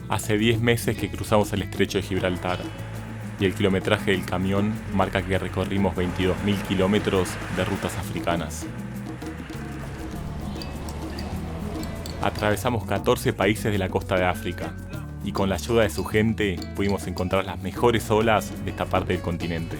Hace 10 meses que cruzamos el estrecho de Gibraltar y el kilometraje del camión marca que recorrimos 22.000 kilómetros de rutas africanas. Atravesamos 14 países de la costa de África y con la ayuda de su gente pudimos encontrar las mejores olas de esta parte del continente.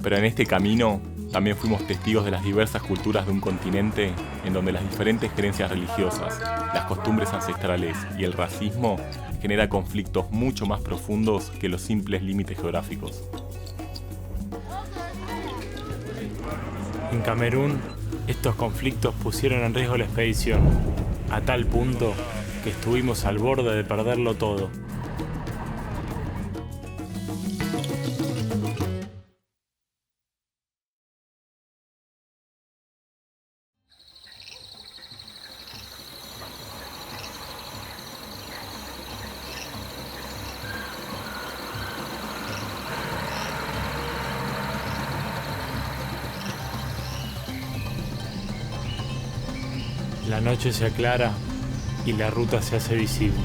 Pero en este camino también fuimos testigos de las diversas culturas de un continente en donde las diferentes creencias religiosas, las costumbres ancestrales y el racismo generan conflictos mucho más profundos que los simples límites geográficos. En Camerún, estos conflictos pusieron en riesgo la expedición, a tal punto que estuvimos al borde de perderlo todo. La noche se aclara y la ruta se hace visible.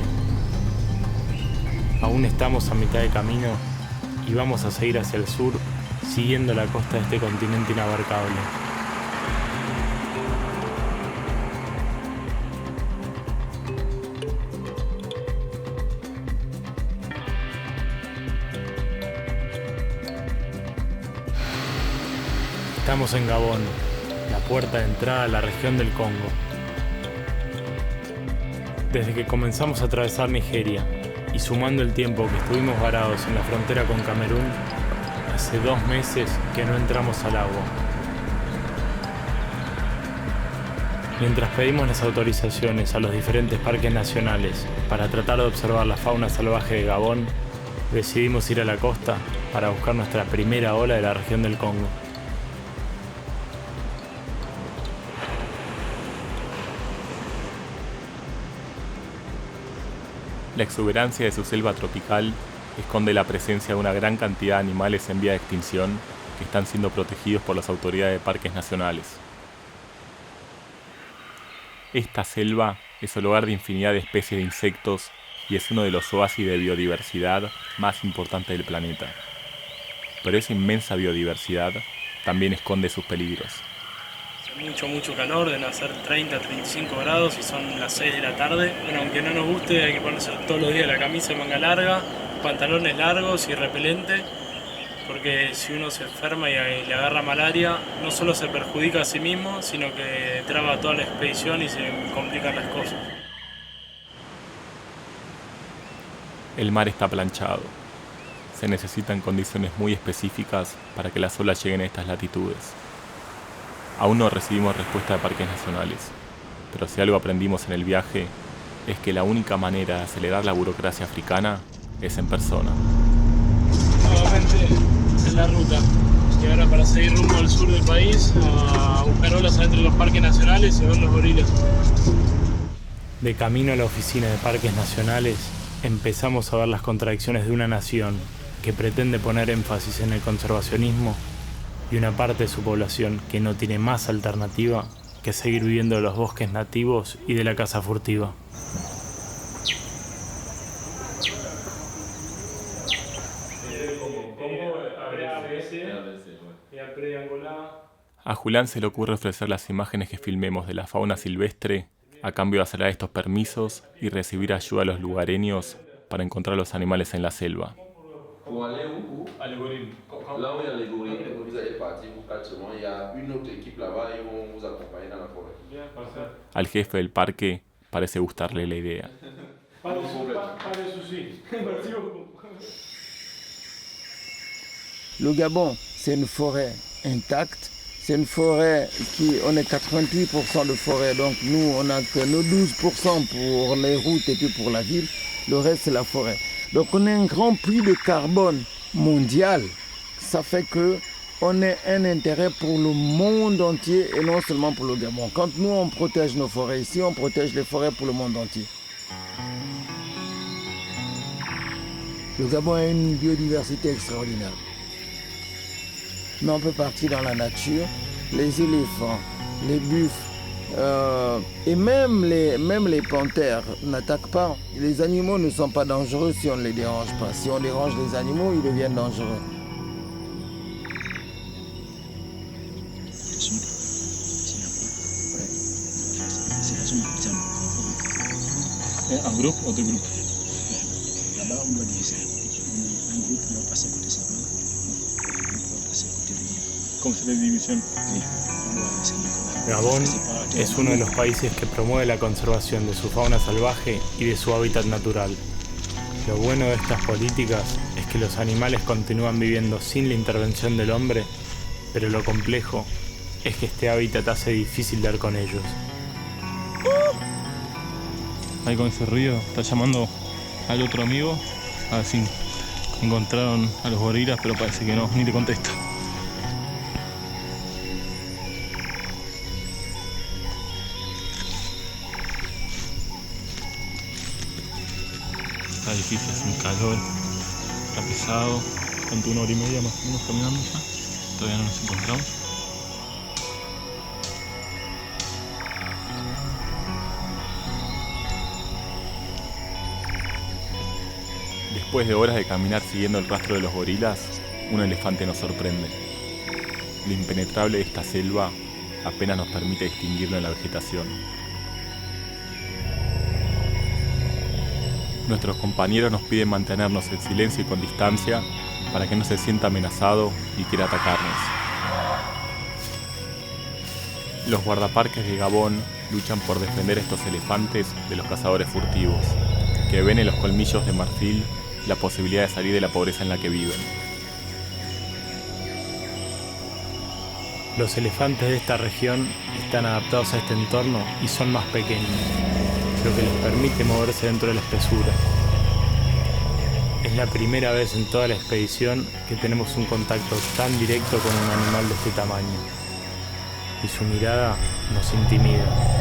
Aún estamos a mitad de camino y vamos a seguir hacia el sur, siguiendo la costa de este continente inabarcable. Estamos en Gabón, la puerta de entrada a la región del Congo. Desde que comenzamos a atravesar Nigeria y sumando el tiempo que estuvimos varados en la frontera con Camerún, hace 2 meses que no entramos al agua. Mientras pedimos las autorizaciones a los diferentes parques nacionales para tratar de observar la fauna salvaje de Gabón, decidimos ir a la costa para buscar nuestra primera ola de la región del Congo. La exuberancia de su selva tropical esconde la presencia de una gran cantidad de animales en vía de extinción que están siendo protegidos por las autoridades de parques nacionales. Esta selva es el hogar de infinidad de especies de insectos y es uno de los oasis de biodiversidad más importantes del planeta. Pero esa inmensa biodiversidad también esconde sus peligros. Mucho calor, deben hacer 30-35 grados y son las 6 de la tarde. Bueno, aunque no nos guste, hay que ponerse todos los días la camisa de manga larga, pantalones largos y repelente, porque si uno se enferma y le agarra malaria, no solo se perjudica a sí mismo, sino que traba toda la expedición y se complican las cosas. El mar está planchado. Se necesitan condiciones muy específicas para que las olas lleguen a estas latitudes. Aún no recibimos respuesta de parques nacionales, pero si algo aprendimos en el viaje es que la única manera de acelerar la burocracia africana es en persona. Nuevamente en la ruta, y ahora para seguir rumbo al sur del país, a buscar olas adentro de los parques nacionales y a ver los gorilas. De camino a la oficina de parques nacionales, empezamos a ver las contradicciones de una nación que pretende poner énfasis en el conservacionismo y una parte de su población que no tiene más alternativa que seguir viviendo de los bosques nativos y de la caza furtiva. A Julián se le ocurre ofrecer las imágenes que filmemos de la fauna silvestre a cambio de acelerar estos permisos y recibir ayuda a los lugareños para encontrar los animales en la selva. Pour aller où? À l'Égorine. Là où il y a l'Égorine, vous allez partir pour 4 semaines. Il y a une autre équipe là-bas, ils vont vous accompagner dans la forêt. Al jefe del parque parece gustarle la idea. Le Gabon, c'est une forêt intacte. C'est une forêt on est 88% de forêt, donc nous on a que nos 12% pour les routes et puis pour la ville. Le reste c'est la forêt. Donc on a un grand puits de carbone mondial. Ça fait que on a un intérêt pour le monde entier et non seulement pour le Gabon. Quand nous on protège nos forêts ici, on protège les forêts pour le monde entier. Le Gabon a une biodiversité extraordinaire. Mais on peut partir dans la nature, les éléphants, les buffles, Et même les panthères n'attaquent pas. Les animaux ne sont pas dangereux si on ne les dérange pas. Si on dérange les animaux, ils deviennent dangereux. Un groupe ou deux groupes? Là-bas, on doit diviser. Un groupe va passer côté savane, un groupe va passer côté rivière. ¿Cómo se le división? Oui, on doit essayer con la... Gabón es uno de los países que promueve la conservación de su fauna salvaje y de su hábitat natural. Lo bueno de estas políticas es que los animales continúan viviendo sin la intervención del hombre, pero lo complejo es que este hábitat hace difícil dar con ellos. Ahí con ese ruido está llamando al otro amigo a ver si encontraron a los gorilas, pero parece que no, ni le contesta. Está difícil, hace un calor, está pesado, tanto 1 hora y media más o menos caminando ya, todavía no nos encontramos. Después de horas de caminar siguiendo el rastro de los gorilas, un elefante nos sorprende. Lo impenetrable de esta selva apenas nos permite distinguirlo en la vegetación. Nuestros compañeros nos piden mantenernos en silencio y con distancia para que no se sienta amenazado y quiera atacarnos. Los guardaparques de Gabón luchan por defender a estos elefantes de los cazadores furtivos, que ven en los colmillos de marfil la posibilidad de salir de la pobreza en la que viven. Los elefantes de esta región están adaptados a este entorno y son más pequeños, lo que les permite moverse dentro de la espesura. Es la primera vez en toda la expedición que tenemos un contacto tan directo con un animal de este tamaño, y su mirada nos intimida.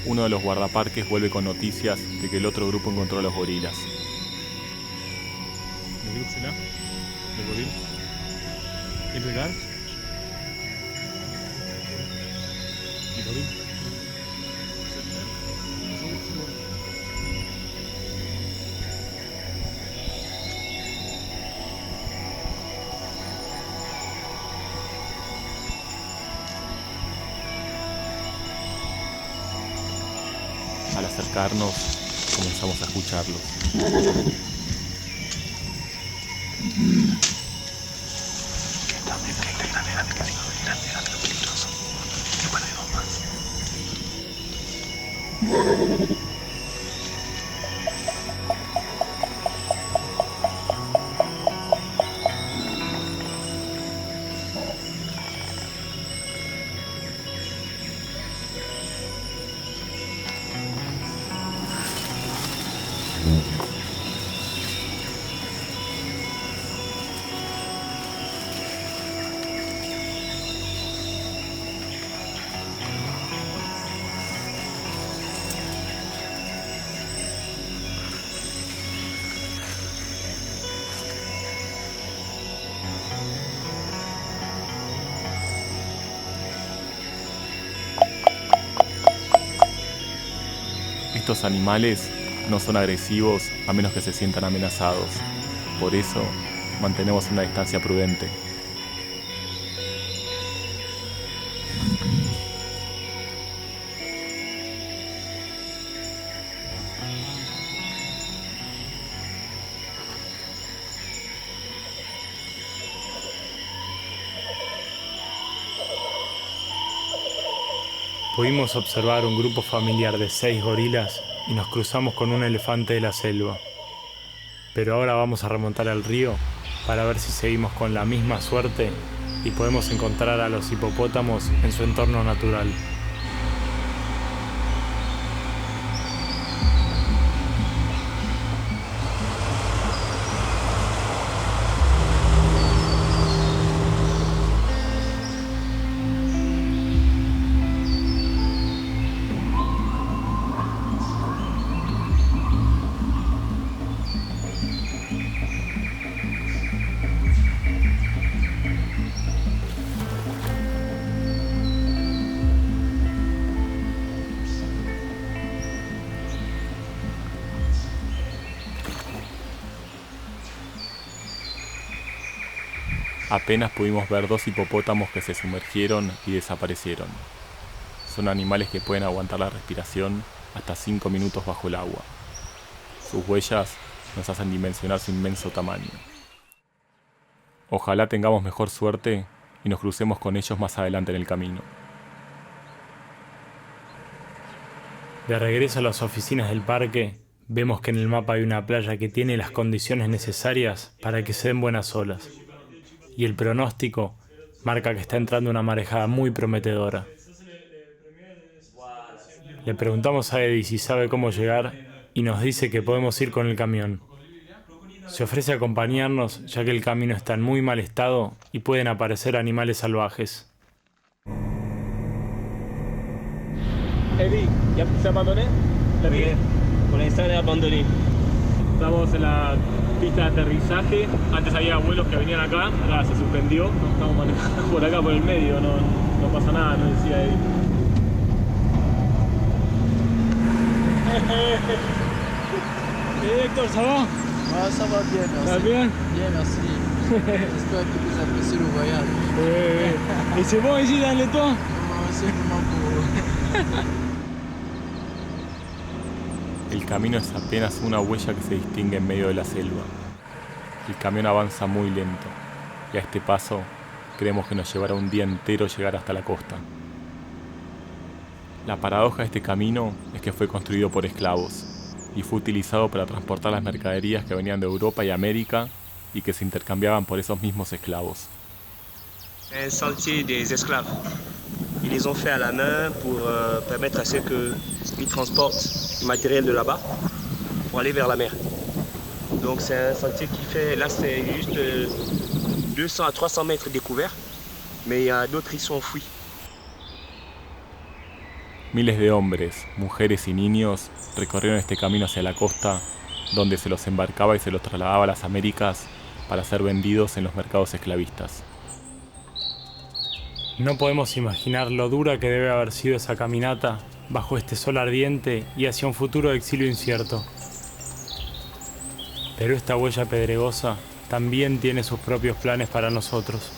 Uno de los guardaparques vuelve con noticias de que el otro grupo encontró a los gorilas. ¿El grupo será? ¿El goril? ¿El regal? ¿El goril? Al acercarnos, comenzamos a escucharlos. Estos animales no son agresivos a menos que se sientan amenazados. Por eso, mantenemos una distancia prudente. Pudimos observar un grupo familiar de 6 gorilas y nos cruzamos con un elefante de la selva. Pero ahora vamos a remontar al río para ver si seguimos con la misma suerte y podemos encontrar a los hipopótamos en su entorno natural. Apenas pudimos ver 2 hipopótamos que se sumergieron y desaparecieron. Son animales que pueden aguantar la respiración hasta 5 minutos bajo el agua. Sus huellas nos hacen dimensionar su inmenso tamaño. Ojalá tengamos mejor suerte y nos crucemos con ellos más adelante en el camino. De regreso a las oficinas del parque, vemos que en el mapa hay una playa que tiene las condiciones necesarias para que se den buenas olas. Y el pronóstico marca que está entrando una marejada muy prometedora. Le preguntamos a Eddie si sabe cómo llegar y nos dice que podemos ir con el camión. Se ofrece a acompañarnos ya que el camino está en muy mal estado y pueden aparecer animales salvajes. Eddie, ¿ya se abandonó? Bien, por l'instant est abandonné. Estamos en la pista de aterrizaje. Antes había vuelos que venían acá, ahora se suspendió. Nos estamos manejando por acá por el medio, no pasa nada, nos decía Eddie. Hector, ça va? Ah, ça va bien, merci. Ça va bien? Bien, merci. J'espère que vous appréciez le voyage. Oui. Et c'est bon ici dans le temps? C'est vraiment beau. El camino es apenas una huella que se distingue en medio de la selva. El camión avanza muy lento y a este paso creemos que nos llevará un día entero llegar hasta la costa. La paradoja de este camino es que fue construido por esclavos y fue utilizado para transportar las mercaderías que venían de Europa y América y que se intercambiaban por esos mismos esclavos. Un sentier des esclaves. Ils les ont fait à la main pour permettre à ceux qu'ils transportent le matériel de là-bas pour aller vers la mer. Donc c'est un sentier qui fait, là c'est juste 200 à 300 mètres découverts, mais il y a d'autres qui sont enfouis. Miles de hombres, mujeres y niños recorrieron este camino hacia la costa, donde se los embarcaba y se los trasladaba a las Américas para ser vendidos en los mercados esclavistas. No podemos imaginar lo dura que debe haber sido esa caminata bajo este sol ardiente y hacia un futuro de exilio incierto. Pero esta huella pedregosa también tiene sus propios planes para nosotros.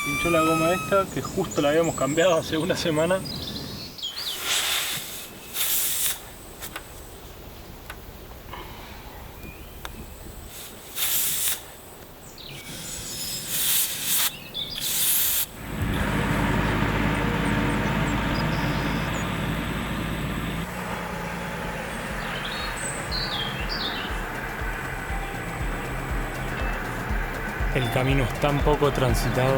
Pinchó la goma esta, que justo la habíamos cambiado hace una semana. El camino es tan poco transitado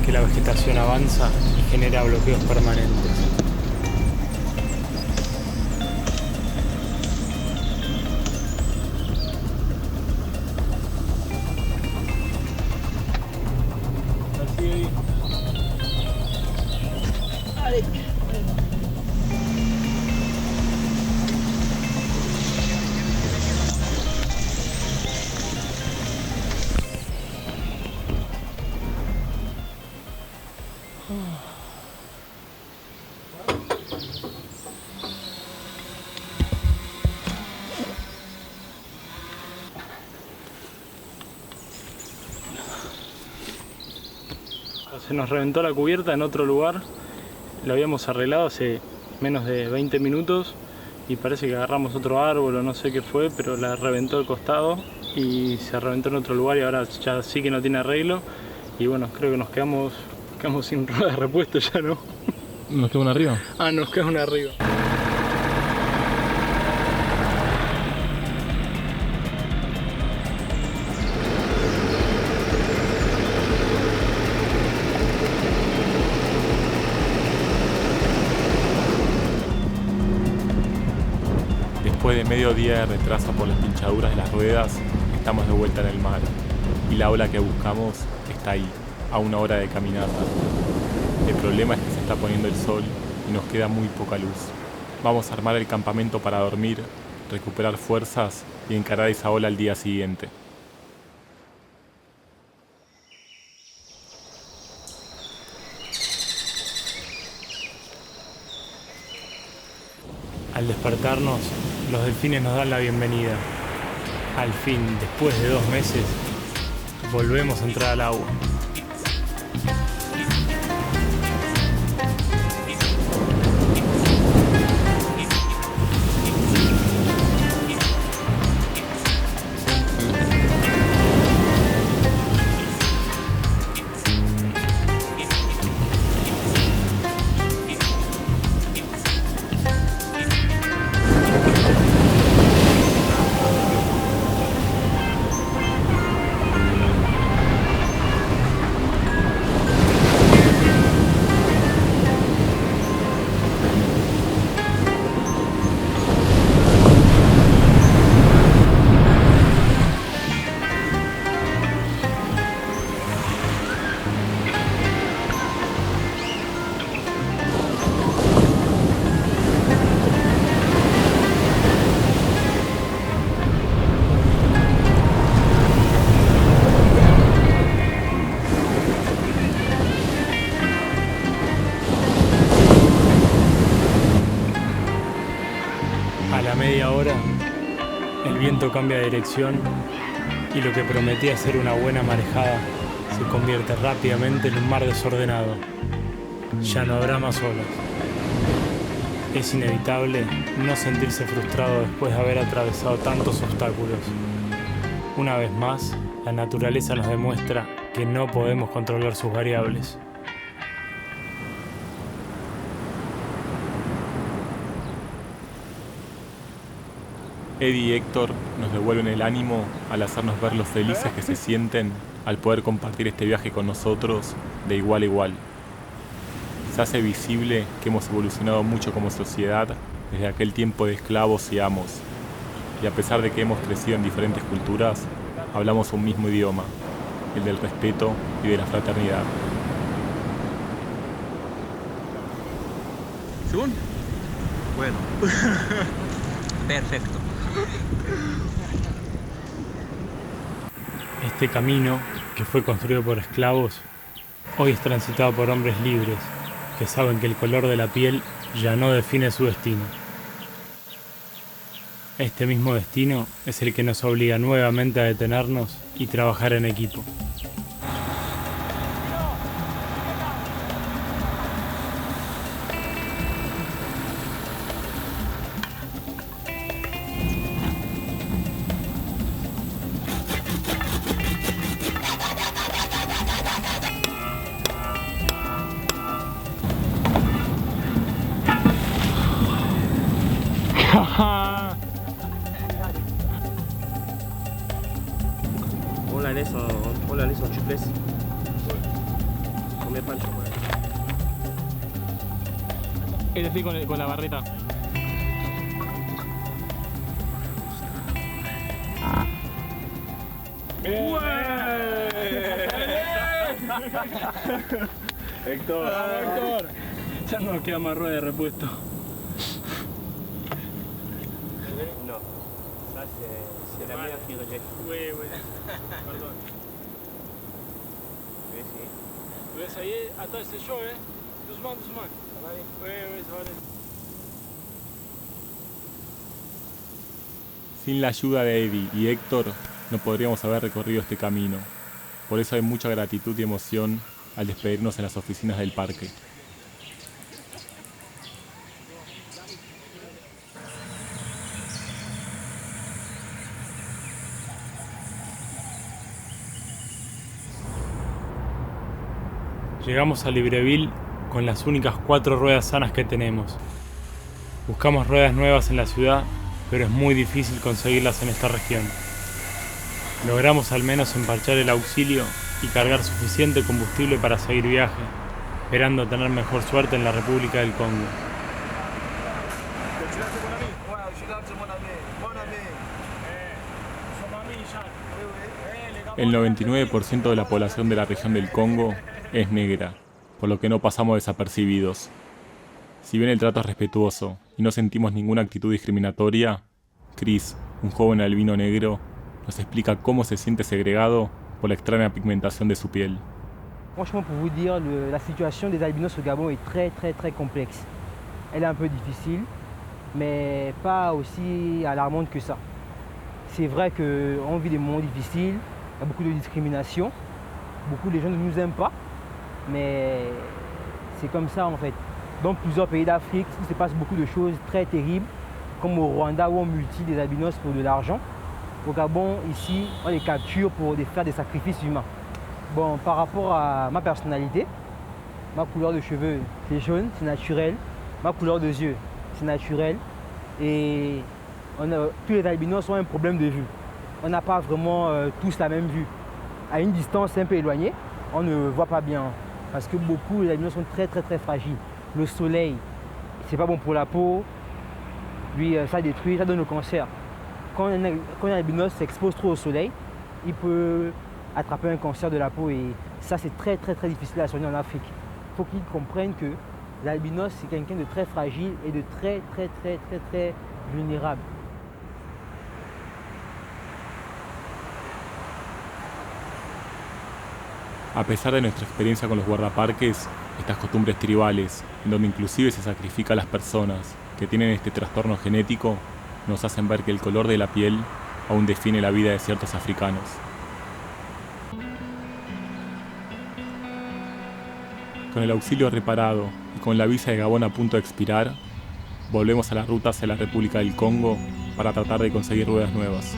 que la vegetación avanza y genera bloqueos permanentes. Así. Se nos reventó la cubierta en otro lugar, la habíamos arreglado hace menos de 20 minutos y parece que agarramos otro árbol o no sé qué fue, pero la reventó el costado y se reventó en otro lugar y ahora ya sí que no tiene arreglo y bueno, creo que nos quedamos sin rueda de repuesto ya, ¿no? ¿Nos queda una arriba? Ah, nos queda una arriba. Después de medio día de retraso por las pinchaduras de las ruedas, estamos de vuelta en el mar y la ola que buscamos está ahí, a una hora de caminata. El problema es que se está poniendo el sol y nos queda muy poca luz. Vamos a armar el campamento para dormir, recuperar fuerzas y encarar esa ola al día siguiente. Al despertarnos, los delfines nos dan la bienvenida. Al fin, después de 2 meses, volvemos a entrar al agua. A la media hora, el viento cambia de dirección y lo que prometía ser una buena marejada se convierte rápidamente en un mar desordenado. Ya no habrá más olas. Es inevitable no sentirse frustrado después de haber atravesado tantos obstáculos. Una vez más, la naturaleza nos demuestra que no podemos controlar sus variables. Eddie y Héctor nos devuelven el ánimo al hacernos ver lo felices que se sienten al poder compartir este viaje con nosotros de igual a igual. Se hace visible que hemos evolucionado mucho como sociedad desde aquel tiempo de esclavos y amos, y a pesar de que hemos crecido en diferentes culturas, hablamos un mismo idioma, el del respeto y de la fraternidad. ¿Según? Bueno. Perfecto. Este camino, que fue construido por esclavos, hoy es transitado por hombres libres, que saben que el color de la piel ya no define su destino. Este mismo destino es el que nos obliga nuevamente a detenernos y trabajar en equipo. On la laisse en tubeless. Combien de pancho? Es decir, con la barreta. Héctor, Héctor, ya nos queda más rueda de repuesto. Non, ça c'est la mer qui rejette. Oui, oui. Pardon. Je vais essayer. Oui, ça y est. Attends, c'est chaud, hein. Doucement, doucement. Ça va aller? Oui, oui, ça va aller. Sin la ayuda de Eddie y Héctor, no podríamos haber recorrido este camino. Por eso hay mucha gratitud y emoción al despedirnos en las oficinas del parque. Llegamos a Libreville con las únicas 4 ruedas sanas que tenemos. Buscamos ruedas nuevas en la ciudad, pero es muy difícil conseguirlas en esta región. Logramos al menos emparchar el auxilio y cargar suficiente combustible para seguir viaje, esperando tener mejor suerte en la República del Congo. El 99% de la población de la región del Congo es negra, por lo que no pasamos desapercibidos. Si bien el trato es respetuoso y no sentimos ninguna actitud discriminatoria, Chris, un joven albino negro, nos explica cómo se siente segregado por la extraña pigmentación de su piel. Franchement, pour vous dire, la situation des albinos au Gabon est très complexe. Elle est un peu difficile mais pas aussi alarmante que ça. C'est vrai qu'on vit des moments difficiles, il y a beaucoup de discrimination, beaucoup de gens ne nous aiment pas, mais c'est comme ça en fait. Dans plusieurs pays d'Afrique, il se passe beaucoup de choses très terribles, comme au Rwanda où on multiplie des albinos pour de l'argent. Au Gabon, ici, on les capture pour faire des sacrifices humains. Bon, par rapport à ma personnalité, ma couleur de cheveux, c'est jaune, c'est naturel. Ma couleur de yeux, c'est naturel. Et tous les albinos ont un problème de vue. On n'a pas vraiment tous la même vue. À une distance un peu éloignée, on ne voit pas bien. Parce que beaucoup les albinos sont très fragiles. Le soleil, c'est pas bon pour la peau. Lui, ça détruit, ça donne le cancer. Quand un albinos s'expose trop au soleil, il peut attraper un cancer de la peau et ça c'est très difficile à soigner en Afrique. Il faut qu'ils comprennent que l'albinos c'est quelqu'un de très fragile et de très vulnérable. A pesar de nuestra experiencia con los guardaparques, estas costumbres tribales, en donde inclusive se sacrifica a las personas que tienen este trastorno genético, nos hacen ver que el color de la piel aún define la vida de ciertos africanos. Con el auxilio reparado y con la visa de Gabón a punto de expirar, volvemos a la ruta hacia la República del Congo para tratar de conseguir ruedas nuevas.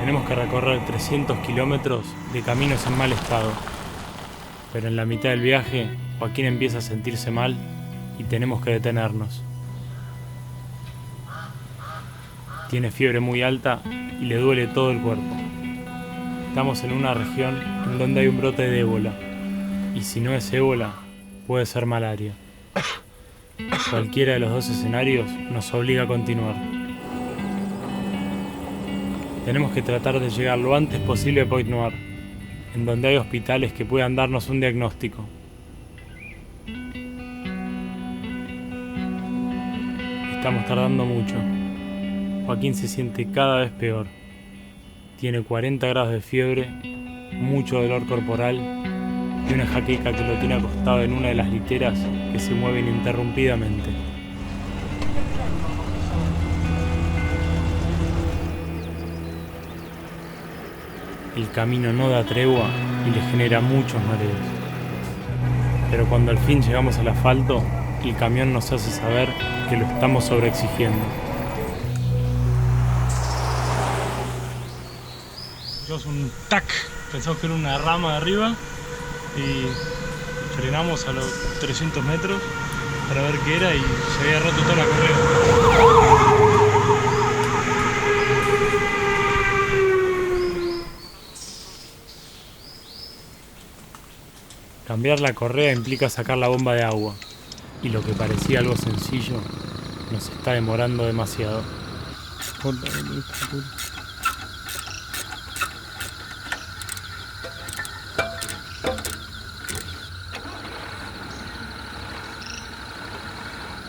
Tenemos que recorrer 300 kilómetros de caminos en mal estado. Pero en la mitad del viaje, Joaquín empieza a sentirse mal y tenemos que detenernos. Tiene fiebre muy alta y le duele todo el cuerpo. Estamos en una región en donde hay un brote de ébola. Y si no es ébola, puede ser malaria. Cualquiera de los dos escenarios nos obliga a continuar. Tenemos que tratar de llegar lo antes posible a Pointe-Noire, en donde hay hospitales que puedan darnos un diagnóstico. Estamos tardando mucho. Joaquín se siente cada vez peor. Tiene 40 grados de fiebre, mucho dolor corporal y una jaqueca que lo tiene acostado en una de las literas que se mueven ininterrumpidamente. El camino no da tregua y le genera muchos mareos. Pero cuando al fin llegamos al asfalto, el camión nos hace saber que lo estamos sobreexigiendo. Hicimos un tac, pensamos que era una rama de arriba y frenamos a los 300 metros para ver qué era y se había roto toda la correa. Cambiar la correa implica sacar la bomba de agua, y lo que parecía algo sencillo nos está demorando demasiado.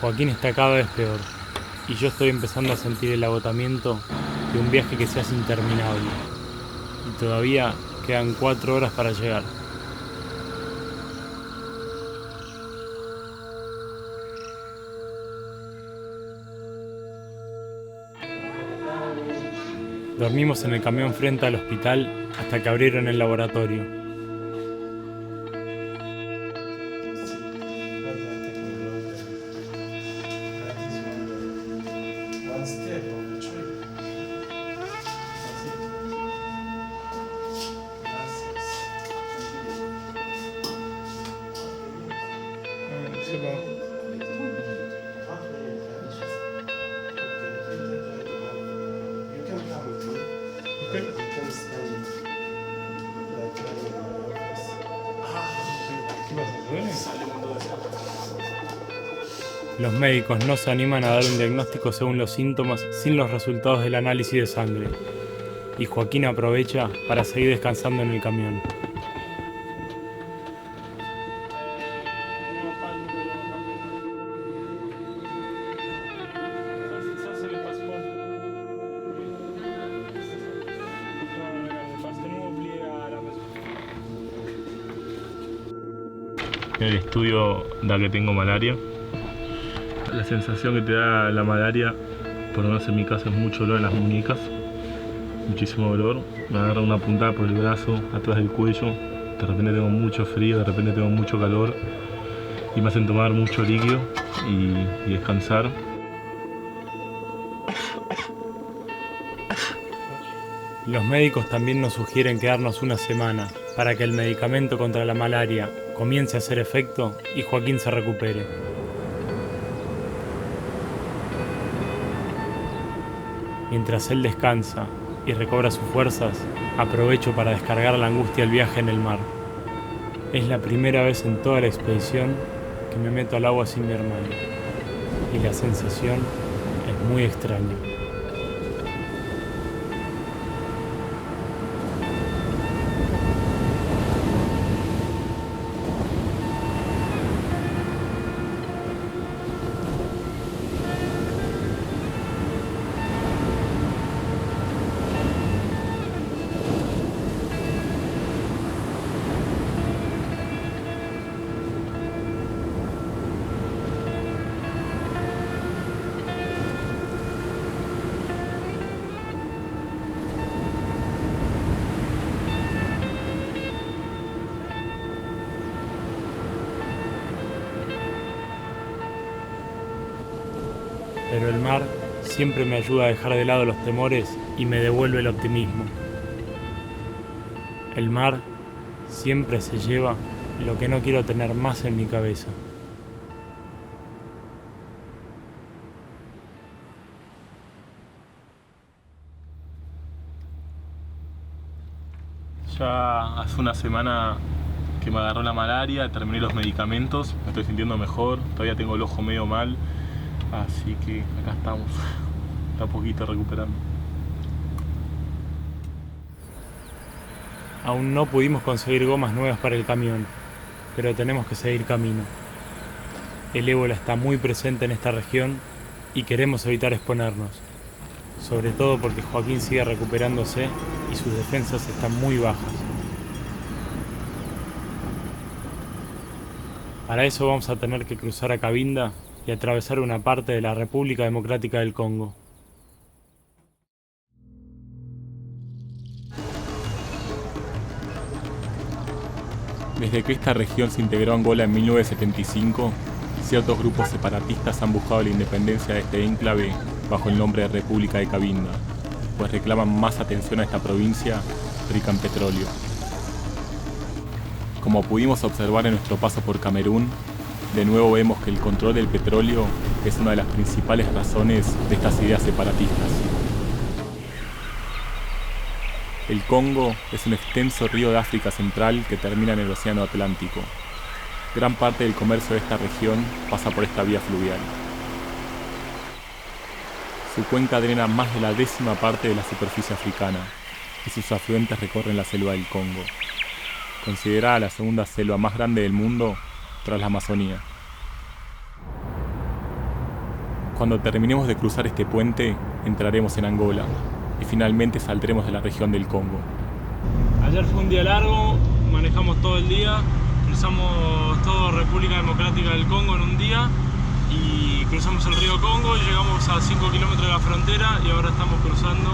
Joaquín está cada vez peor, y yo estoy empezando a sentir el agotamiento de un viaje que se hace interminable, y todavía quedan 4 horas para llegar. Dormimos en el camión frente al hospital hasta que abrieron el laboratorio. Los médicos no se animan a dar un diagnóstico según los síntomas sin los resultados del análisis de sangre. y Joaquín aprovecha para seguir descansando en el camión. En el estudio da que tengo malaria. La sensación que te da la malaria, por lo menos en mi caso, es mucho dolor en las muñecas, muchísimo dolor. Me agarra una puntada por el brazo, atrás del cuello. De repente tengo mucho frío, de repente tengo mucho calor y me hacen tomar mucho líquido y descansar. Los médicos también nos sugieren quedarnos una semana para que el medicamento contra la malaria comience a hacer efecto y Joaquín se recupere. Mientras él descansa y recobra sus fuerzas, aprovecho para descargar la angustia del viaje en el mar. Es la primera vez en toda la expedición que me meto al agua sin mi hermano, y la sensación es muy extraña. Pero el mar siempre me ayuda a dejar de lado los temores y me devuelve el optimismo. El mar siempre se lleva lo que no quiero tener más en mi cabeza. Ya hace una semana que me agarró la malaria, terminé los medicamentos, me estoy sintiendo mejor, todavía tengo el ojo medio mal, así que acá estamos, de a poquito recuperando. Aún no pudimos conseguir gomas nuevas para el camión, pero tenemos que seguir camino. El ébola está muy presente en esta región y queremos evitar exponernos, sobre todo porque Joaquín sigue recuperándose y sus defensas están muy bajas. Para eso vamos a tener que cruzar a Cabinda y atravesar una parte de la República Democrática del Congo. Desde que esta región se integró a Angola en 1975, ciertos grupos separatistas han buscado la independencia de este enclave bajo el nombre de República de Cabinda, pues reclaman más atención a esta provincia rica en petróleo. Como pudimos observar en nuestro paso por Camerún, de nuevo vemos que el control del petróleo es una de las principales razones de estas ideas separatistas. El Congo es un extenso río de África Central que termina en el Océano Atlántico. Gran parte del comercio de esta región pasa por esta vía fluvial. Su cuenca drena más de la 10ª parte de la superficie africana y sus afluentes recorren la selva del Congo, considerada la segunda selva más grande del mundo tras la Amazonía. Cuando terminemos de cruzar este puente, entraremos en Angola y finalmente saldremos de la región del Congo. Ayer fue un día largo, manejamos todo el día, cruzamos toda República Democrática del Congo en un día y cruzamos el río Congo y llegamos a 5 kilómetros de la frontera y ahora estamos cruzando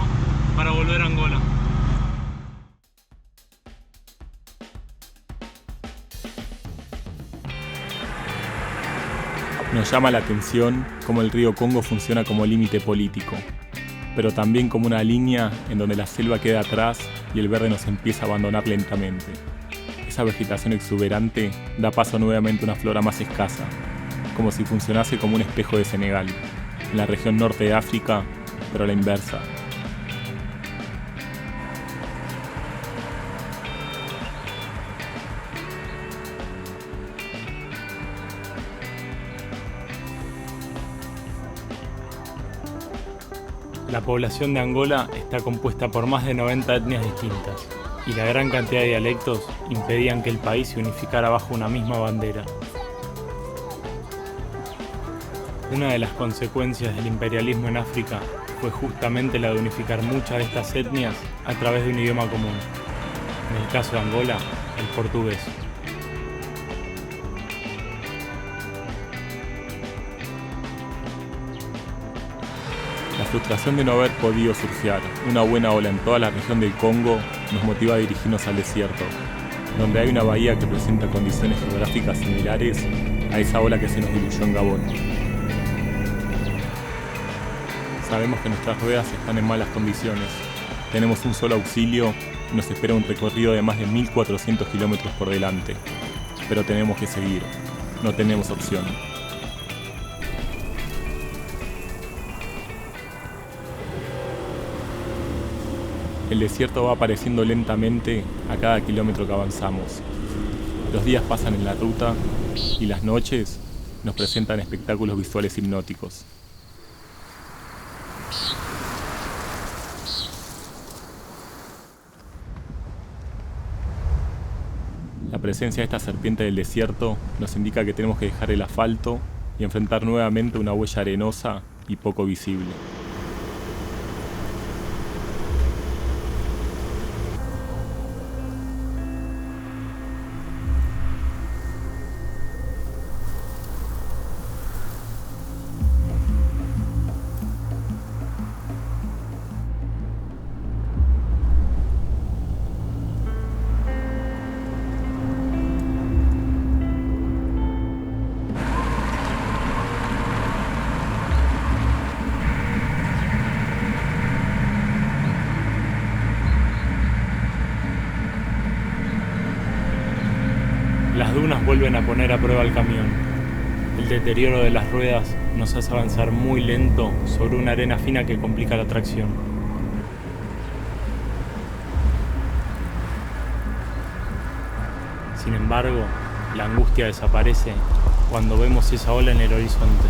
para volver a Angola. Nos llama la atención cómo el río Congo funciona como límite político, pero también como una línea en donde la selva queda atrás y el verde nos empieza a abandonar lentamente. Esa vegetación exuberante da paso nuevamente a una flora más escasa, como si funcionase como un espejo de Senegal, en la región norte de África, pero a la inversa. La población de Angola está compuesta por más de 90 etnias distintas, y la gran cantidad de dialectos impedían que el país se unificara bajo una misma bandera. Una de las consecuencias del imperialismo en África fue justamente la de unificar muchas de estas etnias a través de un idioma común. En el caso de Angola, el portugués. La frustración de no haber podido surfear una buena ola en toda la región del Congo nos motiva a dirigirnos al desierto, donde hay una bahía que presenta condiciones geográficas similares a esa ola que se nos diluyó en Gabón. Sabemos que nuestras ruedas están en malas condiciones, tenemos un solo auxilio y nos espera un recorrido de más de 1400 kilómetros por delante, pero tenemos que seguir, no tenemos opción. El desierto va apareciendo lentamente a cada kilómetro que avanzamos. Los días pasan en la ruta y las noches nos presentan espectáculos visuales hipnóticos. La presencia de esta serpiente del desierto nos indica que tenemos que dejar el asfalto y enfrentar nuevamente una huella arenosa y poco visible. Las dunas vuelven a poner a prueba el camión. El deterioro de las ruedas nos hace avanzar muy lento sobre una arena fina que complica la tracción. Sin embargo, la angustia desaparece cuando vemos esa ola en el horizonte.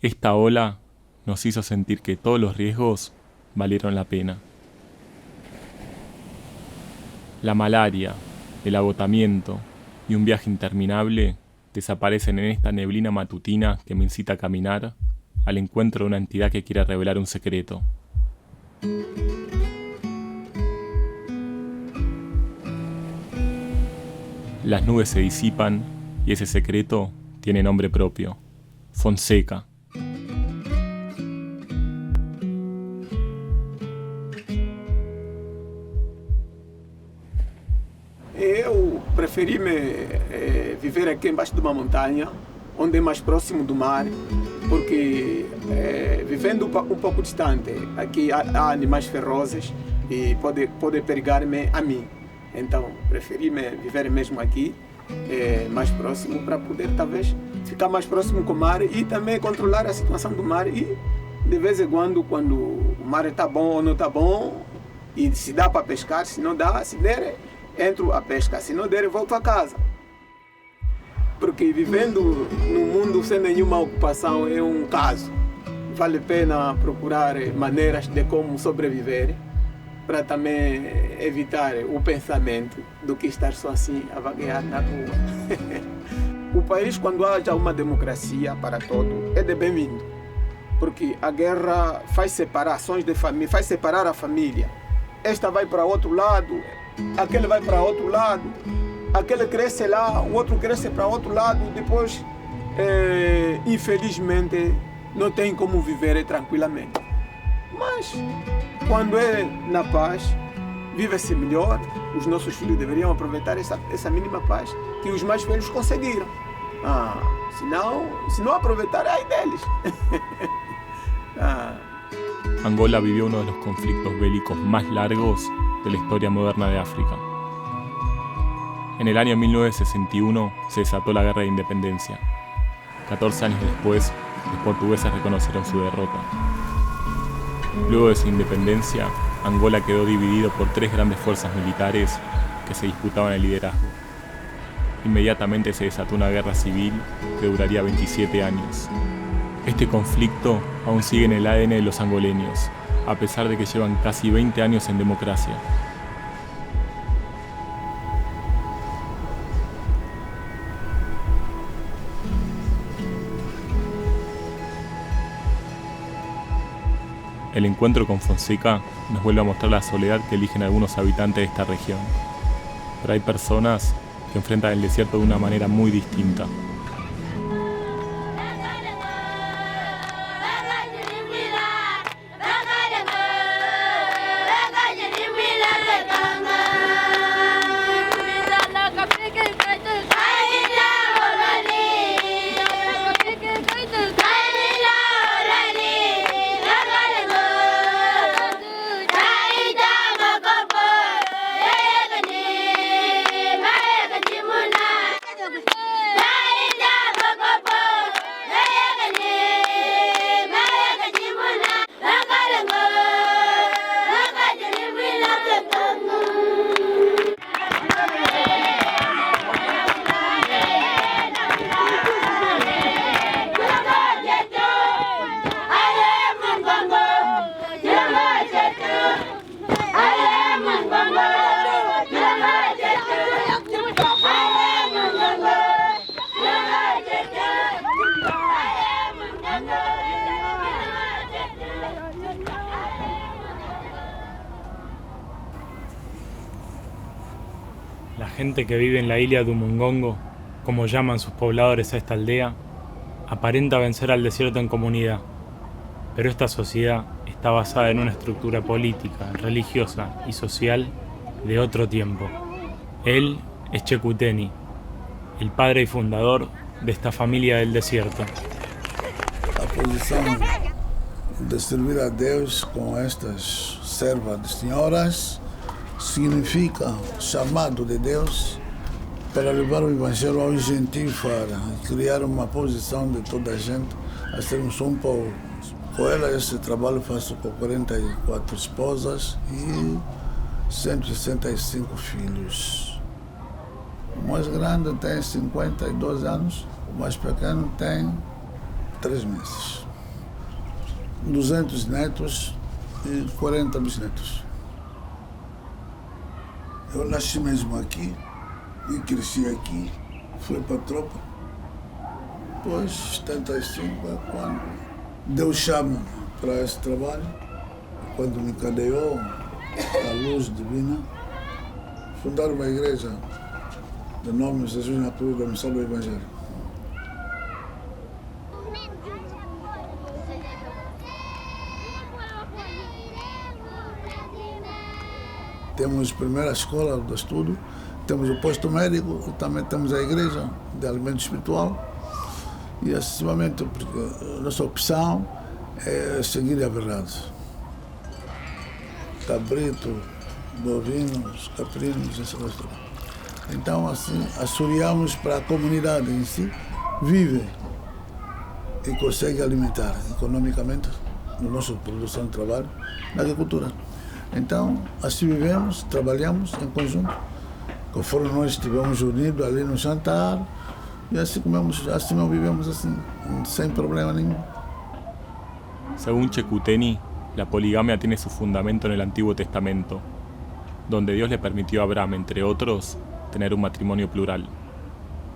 Esta ola nos hizo sentir que todos los riesgos valieron la pena. La malaria, el agotamiento y un viaje interminable desaparecen en esta neblina matutina que me incita a caminar al encuentro de una entidad que quiere revelar un secreto. Las nubes se disipan y ese secreto tiene nombre propio: Fonseca. Eu preferi viver aqui embaixo de uma montanha, onde é mais próximo do mar, porque vivendo um pouco distante, aqui há animais ferozes e pode perigar-me a mim. Então, preferi viver mesmo aqui, mais próximo, para poder talvez ficar mais próximo com o mar e também controlar a situação do mar. E de vez em quando o mar está bom ou não está bom, e se dá para pescar, se não dá, se der, entro a pesca, se não der, volto a casa. Porque vivendo num mundo sem nenhuma ocupação é um caso. Vale a pena procurar maneiras de como sobreviver, para também evitar o pensamento do que estar só assim a vaguear na rua. O país, quando haja uma democracia para todos, é de bem-vindo. Porque a guerra faz separações de família, faz separar a família. Esta vai para outro lado, aquele vai para outro lado, aquele cresce lá, o outro cresce para outro lado, depois, infelizmente, não tem como viver tranquilamente. Mas, quando é na paz, vive-se melhor. Os nossos filhos deveriam aproveitar essa mínima paz que os mais velhos conseguiram. Se não aproveitar, é aí deles. Angola vivió uno de los conflictos bélicos más largos de la historia moderna de África. En el año 1961 se desató la Guerra de Independencia. 14 años después, los portugueses reconocieron su derrota. Luego de su independencia, Angola quedó dividido por 3 grandes fuerzas militares que se disputaban el liderazgo. Inmediatamente se desató una guerra civil que duraría 27 años. Este conflicto aún sigue en el ADN de los angoleños, a pesar de que llevan casi 20 años en democracia. El encuentro con Fonseca nos vuelve a mostrar la soledad que eligen algunos habitantes de esta región. Pero hay personas que enfrentan el desierto de una manera muy distinta. La gente que vive en la isla de Umungongo, como llaman sus pobladores a esta aldea, aparenta vencer al desierto en comunidad, pero esta sociedad está basada en una estructura política, religiosa y social de otro tiempo. Él es Checuteni, el padre y fundador de esta familia del desierto. A posição de servir a Deus com estas servas de senhoras significa chamado de Deus para levar o Evangelho ao gentil fora, criar uma posição de toda a gente a sermos um povo. Com ela, esse trabalho faço com 44 esposas e 165 filhos. O mais grande tem 52 anos, o mais pequeno tem 3 meses. 200 netos e 40 bisnetos. Eu nasci mesmo aqui e cresci aqui, fui para a tropa. Depois, 75, quando deu chame para esse trabalho, quando me cadeou a luz divina, fundaram uma igreja de nome Jesus na Cruz da Missão do Evangelho. Temos a primeira escola de estudo, temos o posto médico e também temos a igreja de alimento espiritual. E, acessivamente, porque a nossa opção é seguir a verdade. Cabrito, bovinos, caprinos, essas coisas todas. Então, assim, associamos para a comunidade em si, vive e consegue alimentar economicamente na nossa produção de trabalho, na agricultura. Então, assim vivemos, trabalhamos em conjunto, conforme nós estivemos unidos ali no jantar, e assim comemos, assim vivemos assim, sem problema nenhum. Según Checuteni, la poligamia tiene su fundamento en el Antiguo Testamento, donde Dios le permitió a Abraham, entre otros, tener un matrimonio plural.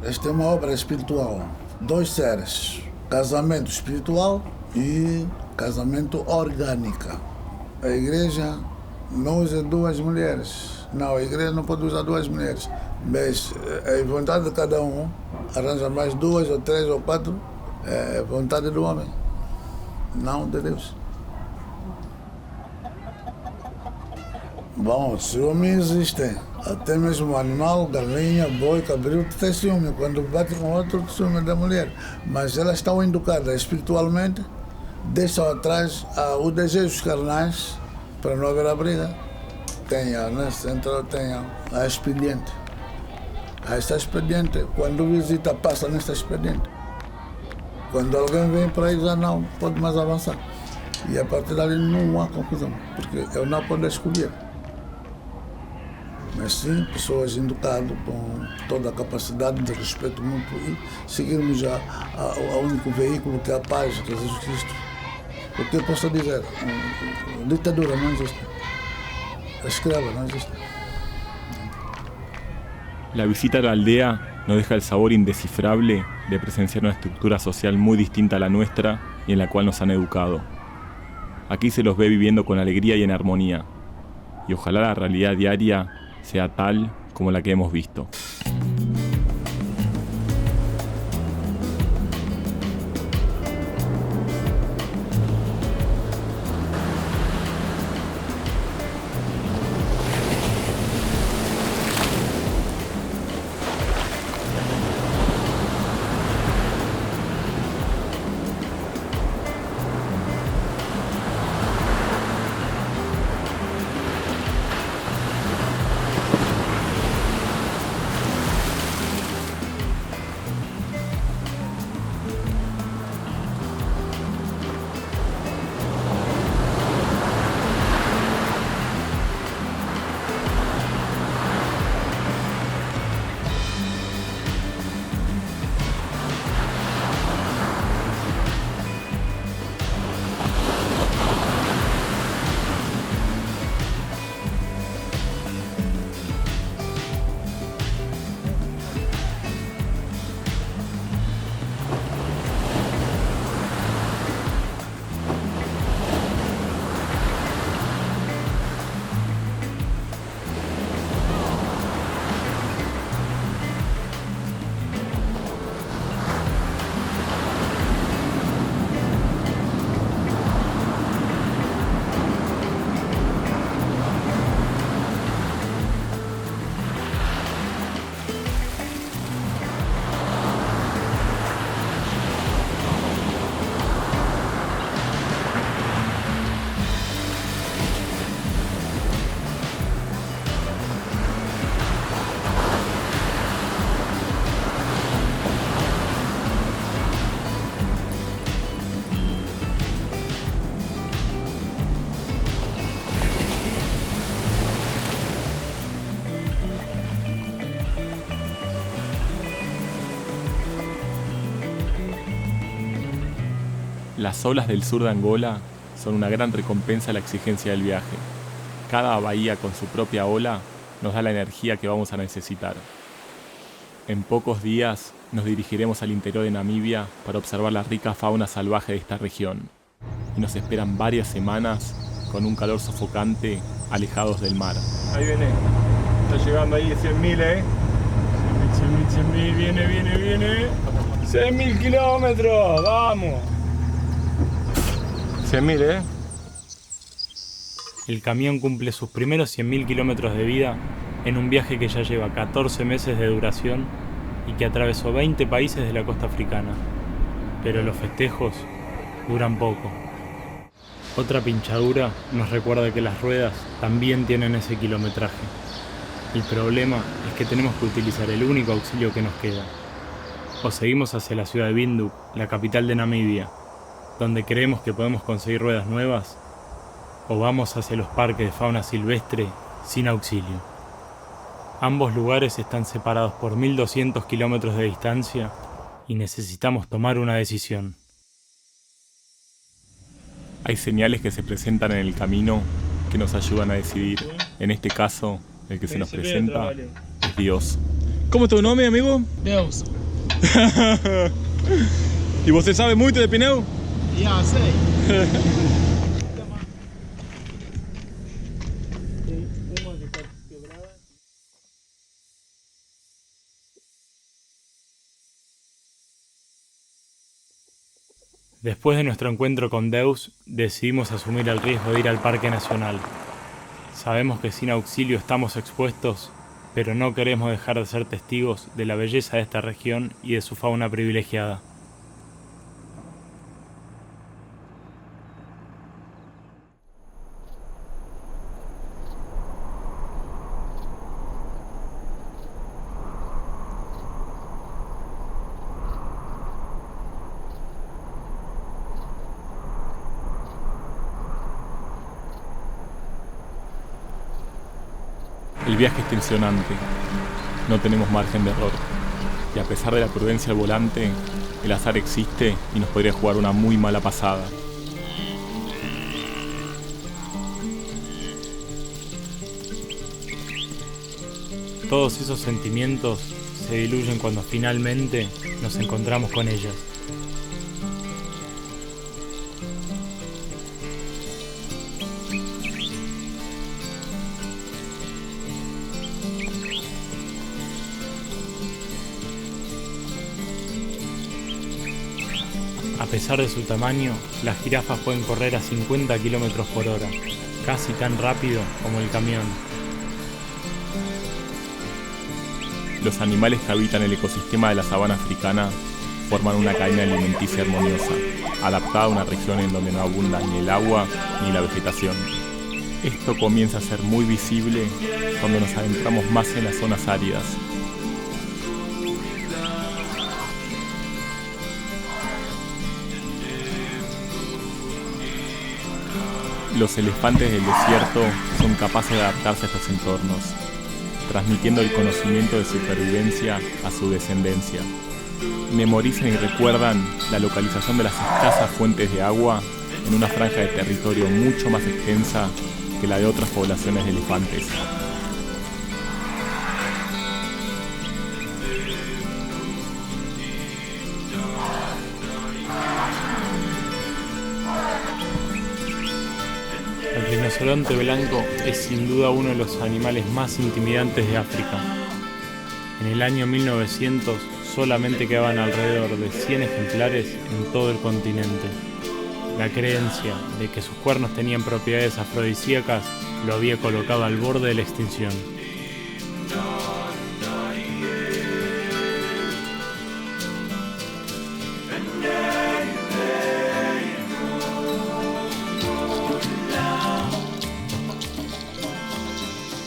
Esta é uma obra espiritual, 2 seres, casamento espiritual e casamento orgânico. A igreja não usa 2 mulheres. Não, a igreja não pode usar 2 mulheres. Mas é vontade de cada um. Arranja mais 2 ou 3 ou 4. É vontade do homem, não de Deus. Bom, ciúme existe. Até mesmo o animal, galinha, boi, cabrito, tem ciúme. Quando bate com outro, ciúme da mulher. Mas elas estão educadas espiritualmente, deixam atrás os desejos carnais, para não haver a briga. Tenha, né? Central tenha a expediente. Esta expediente, quando visita, passa nesta expediente. Quando alguém vem para aí, já não pode mais avançar. E a partir dali não há confusão, porque eu não posso escolher. Mas sim, pessoas educadas com toda a capacidade de respeito mútuo e seguirmos ao único veículo que é a paz, que é Jesus Cristo. O que eu posso dizer? A ditadura não existe. A escrava no existe. La visita a la aldea nos deja el sabor indescifrable de presenciar una estructura social muy distinta a la nuestra y en la cual nos han educado. Aquí se los ve viviendo con alegría y en armonía, y ojalá la realidad diaria sea tal como la que hemos visto. Las olas del sur de Angola son una gran recompensa a la exigencia del viaje. Cada bahía con su propia ola nos da la energía que vamos a necesitar. En pocos días nos dirigiremos al interior de Namibia para observar la rica fauna salvaje de esta región. Y nos esperan varias semanas con un calor sofocante, alejados del mar. Ahí viene, está llegando ahí 100.000, 100.000, viene. 100.000 kilómetros, vamos. 100.000, El camión cumple sus primeros 100.000 kilómetros de vida en un viaje que ya lleva 14 meses de duración y que atravesó 20 países de la costa africana. Pero los festejos duran poco. Otra pinchadura nos recuerda que las ruedas también tienen ese kilometraje. El problema es que tenemos que utilizar el único auxilio que nos queda. O seguimos hacia la ciudad de Windhoek, la capital de Namibia, donde creemos que podemos conseguir ruedas nuevas, o vamos hacia los parques de fauna silvestre sin auxilio. Ambos lugares están separados por 1.200 kilómetros de distancia y necesitamos tomar una decisión. Hay señales que se presentan en el camino que nos ayudan a decidir. En este caso, el que se nos presenta es Dios. ¿Cómo es tu nombre, amigo? Deus. ¿Y você sabe muito de pneu? Ya sei. Después de nuestro encuentro con Deus, decidimos asumir el riesgo de ir al Parque Nacional. Sabemos que sin auxilio estamos expuestos, pero no queremos dejar de ser testigos de la belleza de esta región y de su fauna privilegiada. El viaje es tensionante, no tenemos margen de error, y a pesar de la prudencia al volante, el azar existe y nos podría jugar una muy mala pasada. Todos esos sentimientos se diluyen cuando finalmente nos encontramos con ellas. A pesar de su tamaño, las jirafas pueden correr a 50 km por hora, casi tan rápido como el camión. Los animales que habitan el ecosistema de la sabana africana forman una cadena alimenticia armoniosa, adaptada a una región en donde no abunda ni el agua ni la vegetación. Esto comienza a ser muy visible cuando nos adentramos más en las zonas áridas. Los elefantes del desierto son capaces de adaptarse a estos entornos, transmitiendo el conocimiento de supervivencia a su descendencia. Memorizan y recuerdan la localización de las escasas fuentes de agua en una franja de territorio mucho más extensa que la de otras poblaciones de elefantes. El rinoceronte blanco es sin duda uno de los animales más intimidantes de África. En el año 1900 solamente quedaban alrededor de 100 ejemplares en todo el continente. La creencia de que sus cuernos tenían propiedades afrodisíacas lo había colocado al borde de la extinción.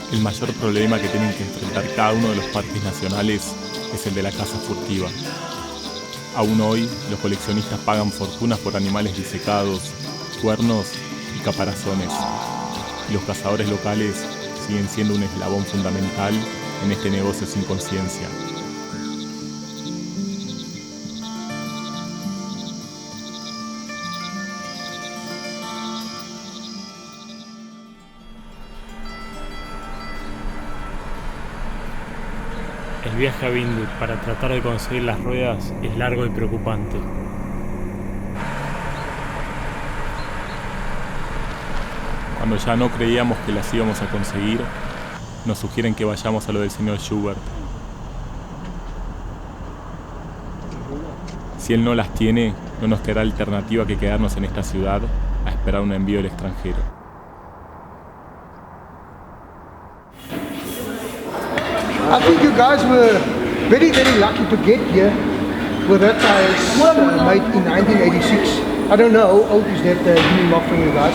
El mayor problema que tienen que enfrentar cada uno de los parques nacionales es el de la caza furtiva. Aún hoy, los coleccionistas pagan fortunas por animales disecados, cuernos y caparazones. Y los cazadores locales siguen siendo un eslabón fundamental en este negocio sin conciencia. El viaje a Windhoek para tratar de conseguir las ruedas es largo y preocupante. Cuando ya no creíamos que las íbamos a conseguir, nos sugieren que vayamos a lo del señor Schubert. Si él no las tiene, no nos quedará alternativa que quedarnos en esta ciudad a esperar un envío del extranjero. I think you guys were very, very lucky to get here with that tires made in 1986. I don't know how old is that Unimog from you guys.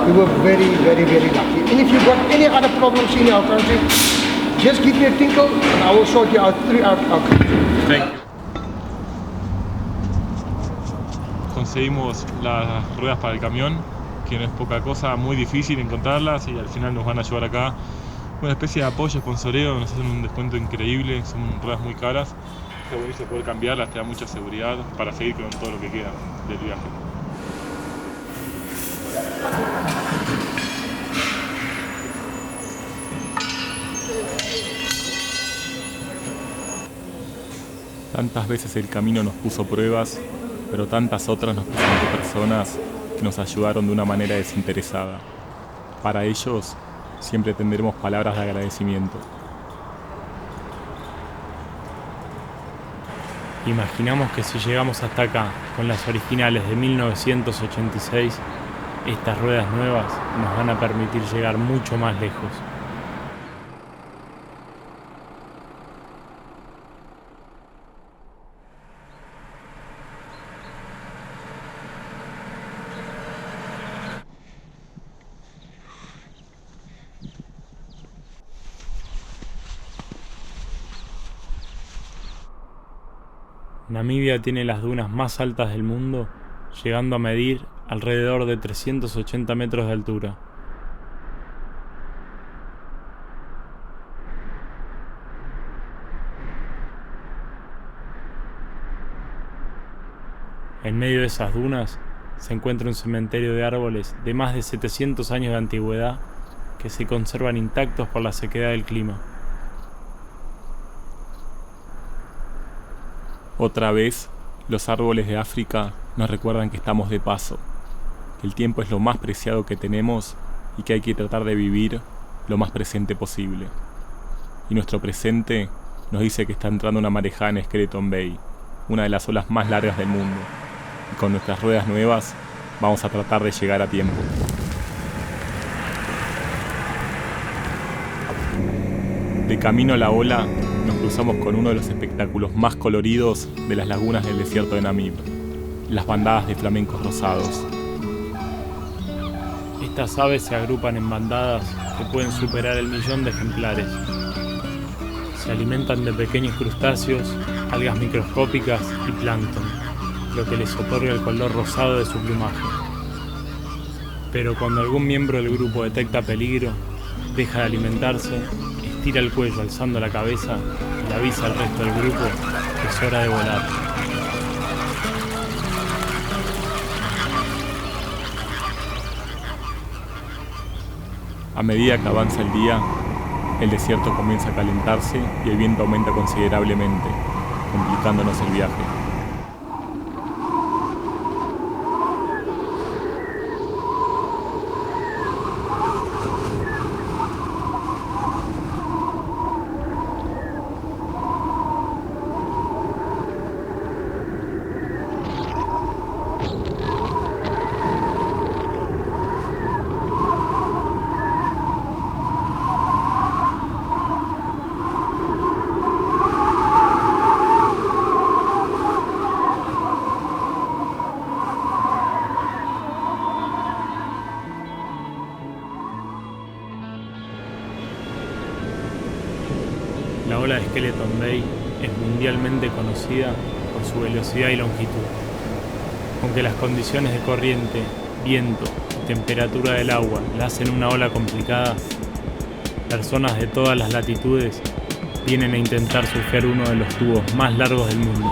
You were very, very, very lucky. And if you've got any other problems in our country, just give me a tinkle and I will sort you out throughout our country. Thank you. Conseguimos las ruedas para el camión, que no es poca cosa, muy difícil encontrarlas y al final nos van a llevar acá. Una especie de apoyo, sponsoreo, nos hacen un descuento increíble, son ruedas muy caras. Está buenísimo poder cambiarlas, te da mucha seguridad para seguir con todo lo que queda del viaje. Tantas veces el camino nos puso pruebas, pero tantas otras nos presentó personas que nos ayudaron de una manera desinteresada. Para ellos, siempre tendremos palabras de agradecimiento. Imaginamos que si llegamos hasta acá con las originales de 1986, estas ruedas nuevas nos van a permitir llegar mucho más lejos. Namibia tiene las dunas más altas del mundo, llegando a medir alrededor de 380 metros de altura. En medio de esas dunas se encuentra un cementerio de árboles de más de 700 años de antigüedad que se conservan intactos por la sequedad del clima. Otra vez, los árboles de África nos recuerdan que estamos de paso, que el tiempo es lo más preciado que tenemos y que hay que tratar de vivir lo más presente posible. Y nuestro presente nos dice que está entrando una marejada en Skeleton Bay, una de las olas más largas del mundo, y con nuestras ruedas nuevas vamos a tratar de llegar a tiempo. De camino a la ola, nos cruzamos con uno de los espectáculos más coloridos de las lagunas del desierto de Namib, las bandadas de flamencos rosados. Estas aves se agrupan en bandadas que pueden superar el 1.000.000 de ejemplares. Se alimentan de pequeños crustáceos, algas microscópicas y plancton, lo que les otorga el color rosado de su plumaje. Pero cuando algún miembro del grupo detecta peligro, deja de alimentarse, estira el cuello alzando la cabeza y le avisa al resto del grupo que es hora de volar. A medida que avanza el día, el desierto comienza a calentarse y el viento aumenta considerablemente, complicándonos el viaje. La ola de Skeleton Bay es mundialmente conocida por su velocidad y longitud. Aunque las condiciones de corriente, viento y temperatura del agua la hacen una ola complicada, personas de todas las latitudes vienen a intentar surfear uno de los tubos más largos del mundo.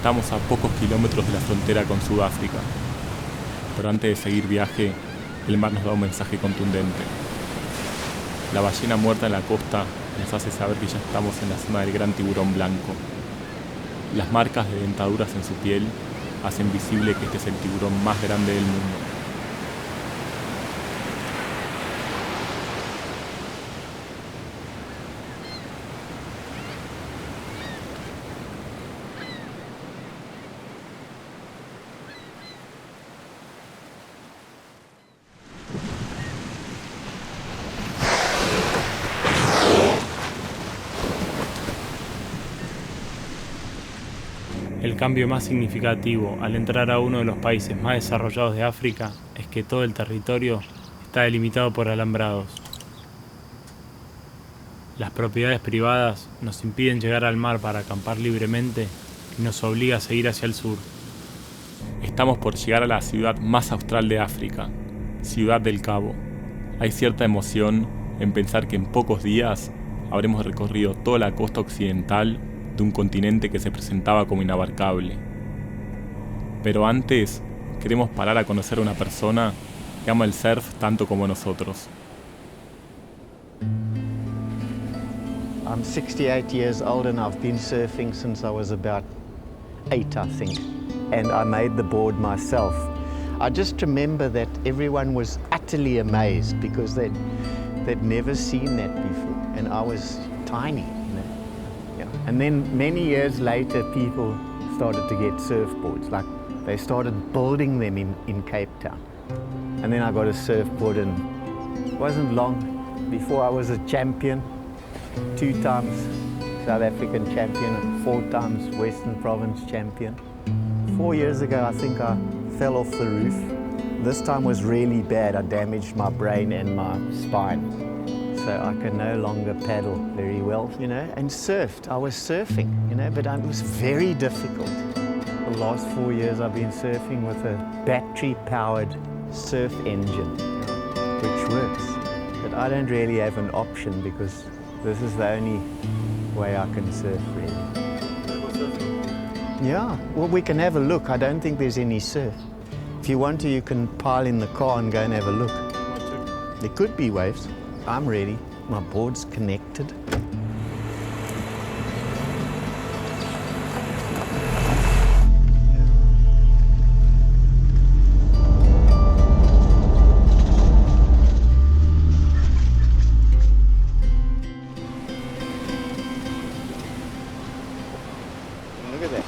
Estamos a pocos kilómetros de la frontera con Sudáfrica, pero antes de seguir viaje, el mar nos da un mensaje contundente. La ballena muerta en la costa nos hace saber que ya estamos en la zona del gran tiburón blanco. Las marcas de dentaduras en su piel hacen visible que este es el tiburón más grande del mundo. El cambio más significativo al entrar a uno de los países más desarrollados de África es que todo el territorio está delimitado por alambrados. Las propiedades privadas nos impiden llegar al mar para acampar libremente y nos obliga a seguir hacia el sur. Estamos por llegar a la ciudad más austral de África, Ciudad del Cabo. Hay cierta emoción en pensar que en pocos días habremos recorrido toda la costa occidental de un continente que se presentaba como inabarcable. Pero antes, queremos parar a conocer a una persona que ama el surf tanto como nosotros. I'm 68 years old and I've been surfing since I was about 8, I think. And I made the board myself. I just remember that everyone was utterly amazed because they'd never seen that before. And I was tiny. And then many years later, people started to get surfboards. Like they started building them in Cape Town. And then I got a surfboard, and it wasn't long before I was a champion, 2 times South African champion and 4 times Western Province champion. 4 years ago, I think I fell off the roof. This time was really bad. I damaged my brain and my spine. So I can no longer paddle very well, and surfed. I was surfing, but it was very difficult. The last 4 years I've been surfing with a battery-powered surf engine, which works. But I don't really have an option because this is the only way I can surf, really. Yeah, well, we can have a look. I don't think there's any surf. If you want to, you can pile in the car and go and have a look. There could be waves. I'm ready. My board's connected. Look at that.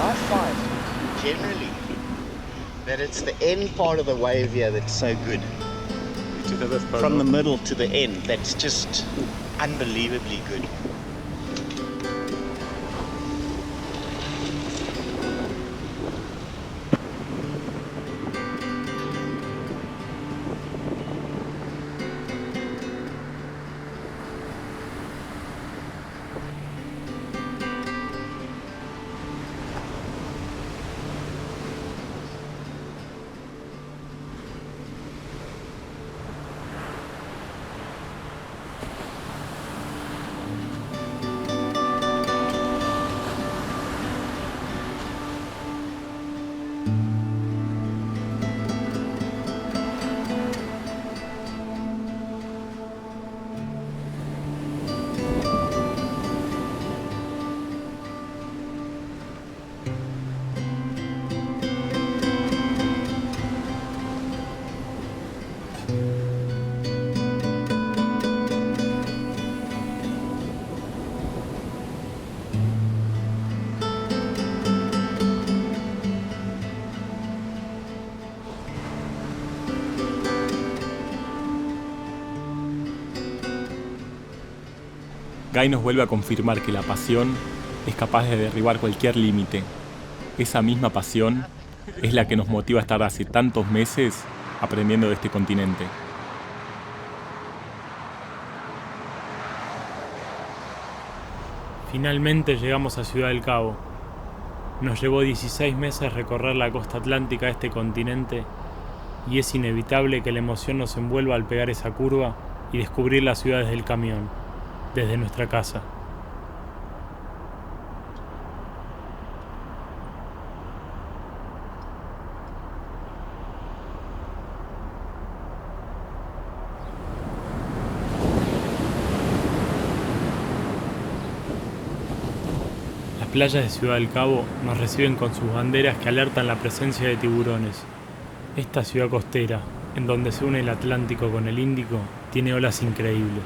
I find, generally, that it's the end part of the wave here that's so good. From the middle to the end, that's just unbelievably good. Guy nos vuelve a confirmar que la pasión es capaz de derribar cualquier límite. Esa misma pasión es la que nos motiva a estar hace tantos meses aprendiendo de este continente. Finalmente llegamos a Ciudad del Cabo. Nos llevó 16 meses recorrer la costa atlántica de este continente y es inevitable que la emoción nos envuelva al pegar esa curva y descubrir la ciudad desde el camión, desde nuestra casa. playas de Ciudad del Cabo nos reciben con sus banderas que alertan la presencia de tiburones. Esta ciudad costera, en donde se une el Atlántico con el Índico, tiene olas increíbles,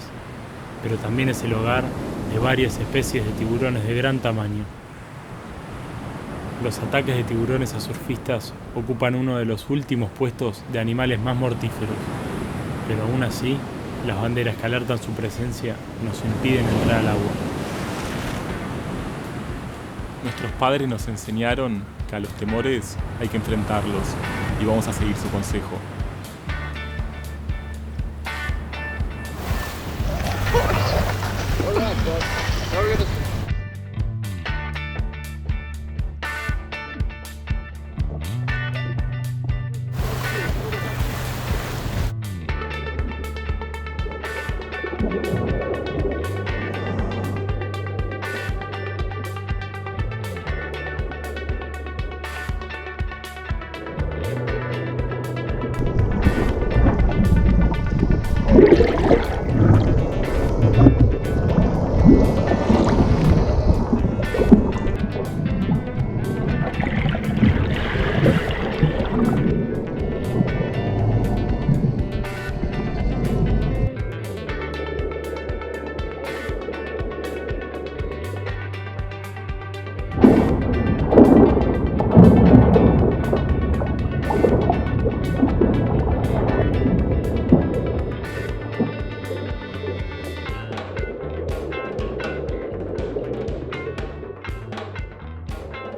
pero también es el hogar de varias especies de tiburones de gran tamaño. Los ataques de tiburones a surfistas ocupan uno de los últimos puestos de animales más mortíferos, pero aún así, las banderas que alertan su presencia nos impiden entrar al agua. Nuestros padres nos enseñaron que a los temores hay que enfrentarlos y vamos a seguir su consejo.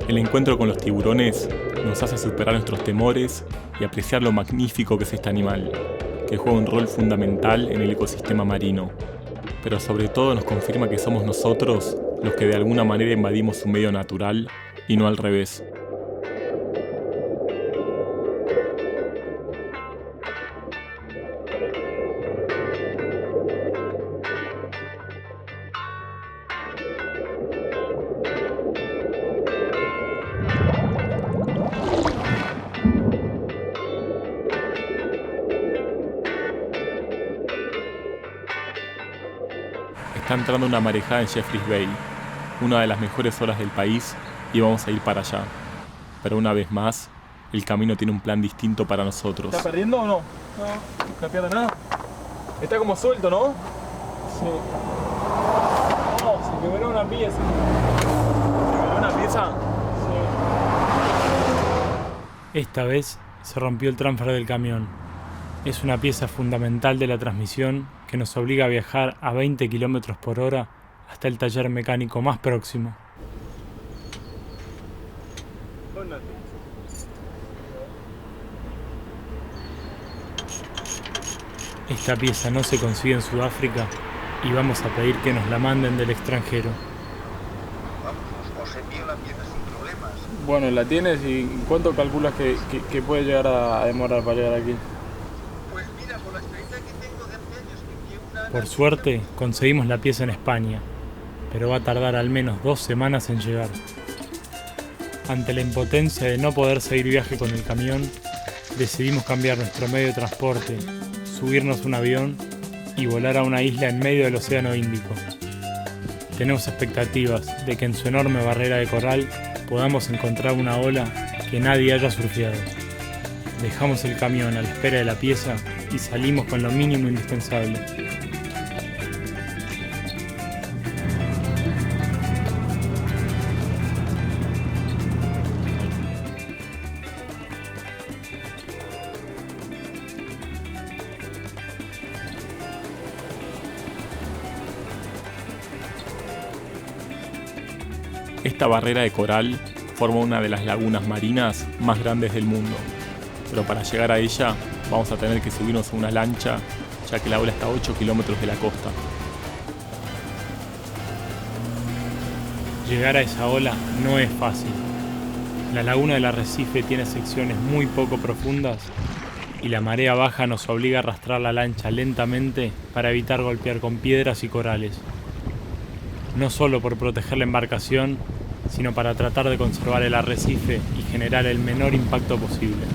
El encuentro con los tiburones nos hace superar nuestros temores y apreciar lo magnífico que es este animal, que juega un rol fundamental en el ecosistema marino, pero sobre todo nos confirma que somos nosotros los que de alguna manera invadimos su medio natural y no al revés. Está entrando una marejada en Jeffreys Bay, una de las mejores olas del país, y vamos a ir para allá. Pero una vez más, el camino tiene un plan distinto para nosotros. ¿Está perdiendo o no? No pierde nada. Está como suelto, ¿no? Sí. No, se quebró una pieza. ¿Se quebró una pieza? Sí. Esta vez se rompió el transfer del camión. Es una pieza fundamental de la transmisión que nos obliga a viajar a 20 km por hora hasta el taller mecánico más próximo. Esta pieza no se consigue en Sudáfrica y vamos a pedir que nos la manden del extranjero. Os envío la pieza sin problemas. Bueno, la tienes y ¿cuánto calculas que puede llegar a demorar para llegar aquí? Por suerte, conseguimos la pieza en España, pero va a tardar al menos 2 semanas en llegar. Ante la impotencia de no poder seguir viaje con el camión, decidimos cambiar nuestro medio de transporte, subirnos a un avión y volar a una isla en medio del Océano Índico. Tenemos expectativas de que en su enorme barrera de coral podamos encontrar una ola que nadie haya surfeado. Dejamos el camión a la espera de la pieza y salimos con lo mínimo indispensable. Esta barrera de coral forma una de las lagunas marinas más grandes del mundo, pero para llegar a ella vamos a tener que subirnos a una lancha, ya que la ola está a 8 kilómetros de la costa. Llegar a esa ola no es fácil. La laguna del arrecife tiene secciones muy poco profundas y la marea baja nos obliga a arrastrar la lancha lentamente para evitar golpear con piedras y corales. No solo por proteger la embarcación, sino para tratar de conservar el arrecife y generar el menor impacto posible.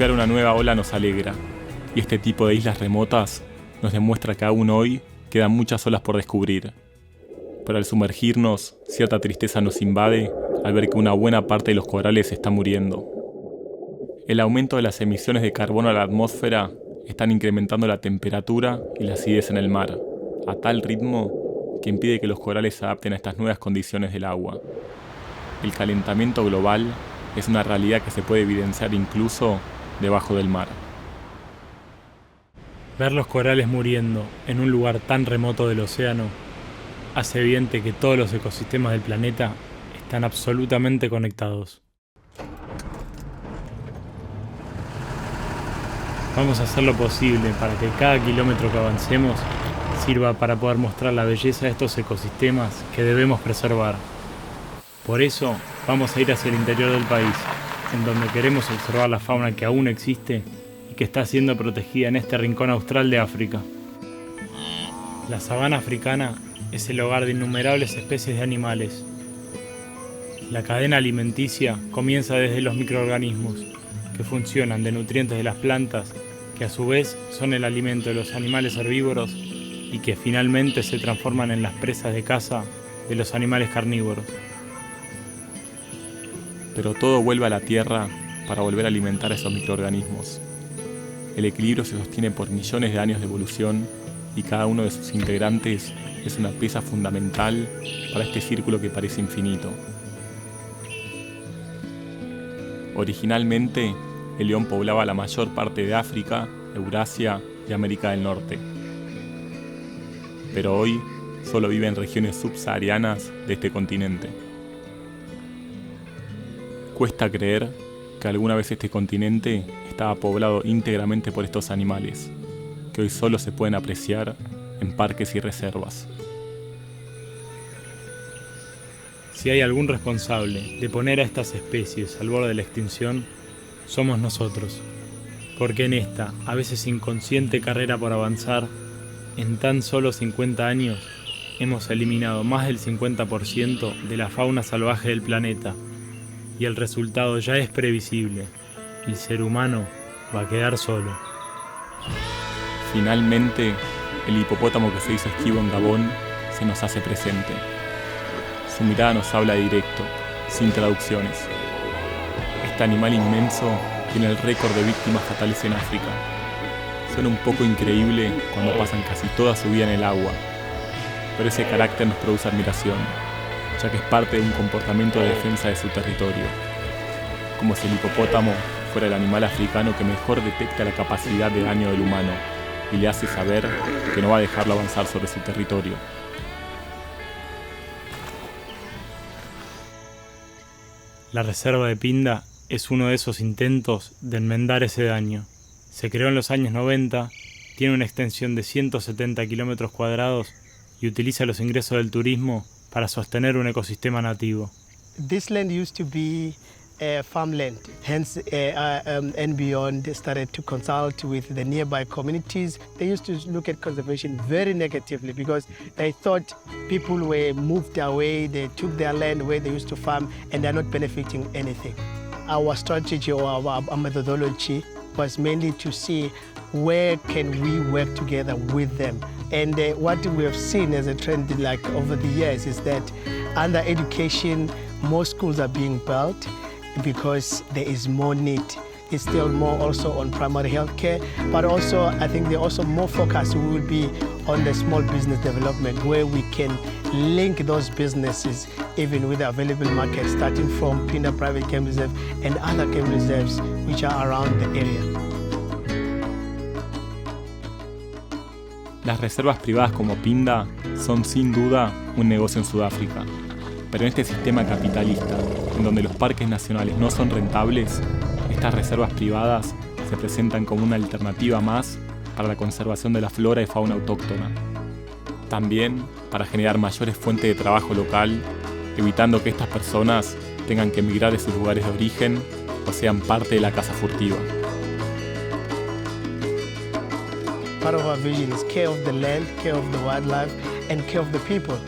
Surfear una nueva ola nos alegra, y este tipo de islas remotas nos demuestra que aún hoy quedan muchas olas por descubrir. Pero al sumergirnos, cierta tristeza nos invade al ver que una buena parte de los corales está muriendo. El aumento de las emisiones de carbono a la atmósfera están incrementando la temperatura y la acidez en el mar, a tal ritmo que impide que los corales se adapten a estas nuevas condiciones del agua. El calentamiento global es una realidad que se puede evidenciar incluso debajo del mar. Ver los corales muriendo en un lugar tan remoto del océano hace evidente que todos los ecosistemas del planeta están absolutamente conectados. Vamos a hacer lo posible para que cada kilómetro que avancemos sirva para poder mostrar la belleza de estos ecosistemas que debemos preservar. Por eso vamos a ir hacia el interior del país, en donde queremos observar la fauna que aún existe y que está siendo protegida en este rincón austral de África. La sabana africana es el hogar de innumerables especies de animales. La cadena alimenticia comienza desde los microorganismos, que funcionan de nutrientes de las plantas, que a su vez son el alimento de los animales herbívoros y que finalmente se transforman en las presas de caza de los animales carnívoros. Pero todo vuelve a la tierra para volver a alimentar a esos microorganismos. El equilibrio se sostiene por millones de años de evolución y cada uno de sus integrantes es una pieza fundamental para este círculo que parece infinito. Originalmente, el león poblaba la mayor parte de África, Eurasia y América del Norte. Pero hoy solo vive en regiones subsaharianas de este continente. Cuesta creer que alguna vez este continente estaba poblado íntegramente por estos animales, que hoy solo se pueden apreciar en parques y reservas. Si hay algún responsable de poner a estas especies al borde de la extinción, somos nosotros, porque en esta, a veces inconsciente carrera por avanzar, en tan solo 50 años, hemos eliminado más del 50% de la fauna salvaje del planeta, y el resultado ya es previsible: el ser humano va a quedar solo. Finalmente, el hipopótamo que se hizo esquivo en Gabón se nos hace presente. Su mirada nos habla directo, sin traducciones. Este animal inmenso tiene el récord de víctimas fatales en África. Suena un poco increíble cuando pasan casi toda su vida en el agua, pero ese carácter nos produce admiración, ya que es parte de un comportamiento de defensa de su territorio, como si el hipopótamo fuera el animal africano que mejor detecta la capacidad de daño del humano y le hace saber que no va a dejarlo avanzar sobre su territorio. La reserva de Pinda es uno de esos intentos de enmendar ese daño. Se creó en los años 90, tiene una extensión de 170 kilómetros cuadrados y utiliza los ingresos del turismo para sostener un ecosistema nativo. This land used to be farmland, hence NBION started to consult with the nearby communities. They used to look at conservation very negatively because they thought people were moved away, they took their land where they used to farm and they're not benefiting anything. Our strategy or our methodology was mainly to see where can we work together with them. And what we have seen as a trend like over the years is that under education, more schools are being built because there is more need. It's still more also on primary health care, but also I think they're also more focused will be on the small business development where we can link those businesses even with the available market starting from Pinda Private Game Reserve and other game reserves which are around the area. Las reservas privadas como Pinda son sin duda un negocio en Sudáfrica, pero en este sistema capitalista, en donde los parques nacionales no son rentables, estas reservas privadas se presentan como una alternativa más para la conservación de la flora y fauna autóctona. También para generar mayores fuentes de trabajo local, evitando que estas personas tengan que emigrar de sus lugares de origen o sean parte de la caza furtiva. Part of our vision is care of the land, care of the wildlife, and care of the people.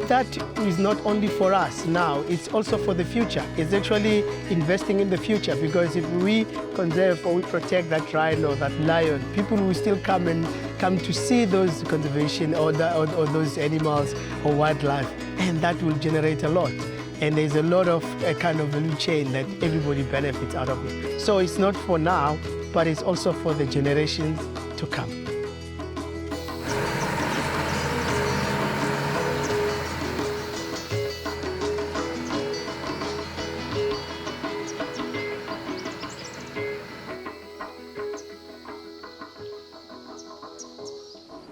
That is not only for us now, it's also for the future. It's actually investing in the future, because if we conserve or we protect that rhino, that lion, people will still come to see those conservation or those animals or wildlife, and that will generate a lot. And there's a lot of kind of value chain that everybody benefits out of it. So it's not for now, but it's also for the generations to come.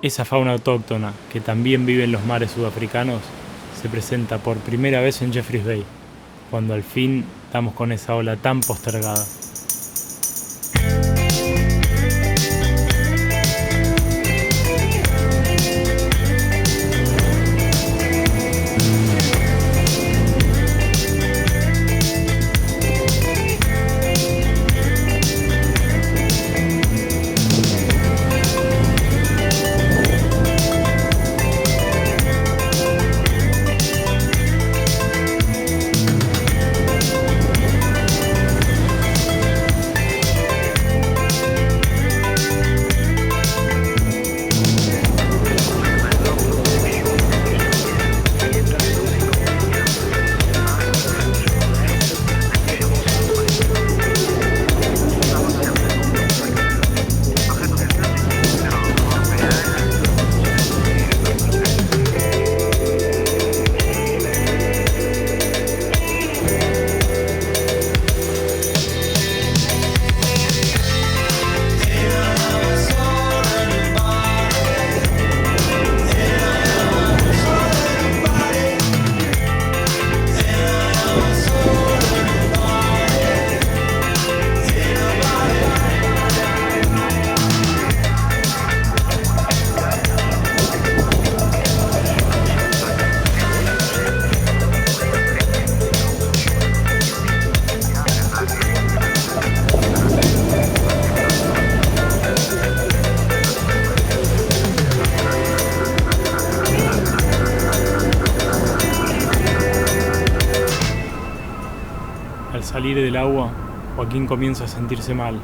Esa fauna autóctona, que también vive en los mares sudafricanos, se presenta por primera vez en Jeffreys Bay, cuando al fin damos con esa ola tan postergada. Al salir del agua, Joaquín comienza a sentirse mal.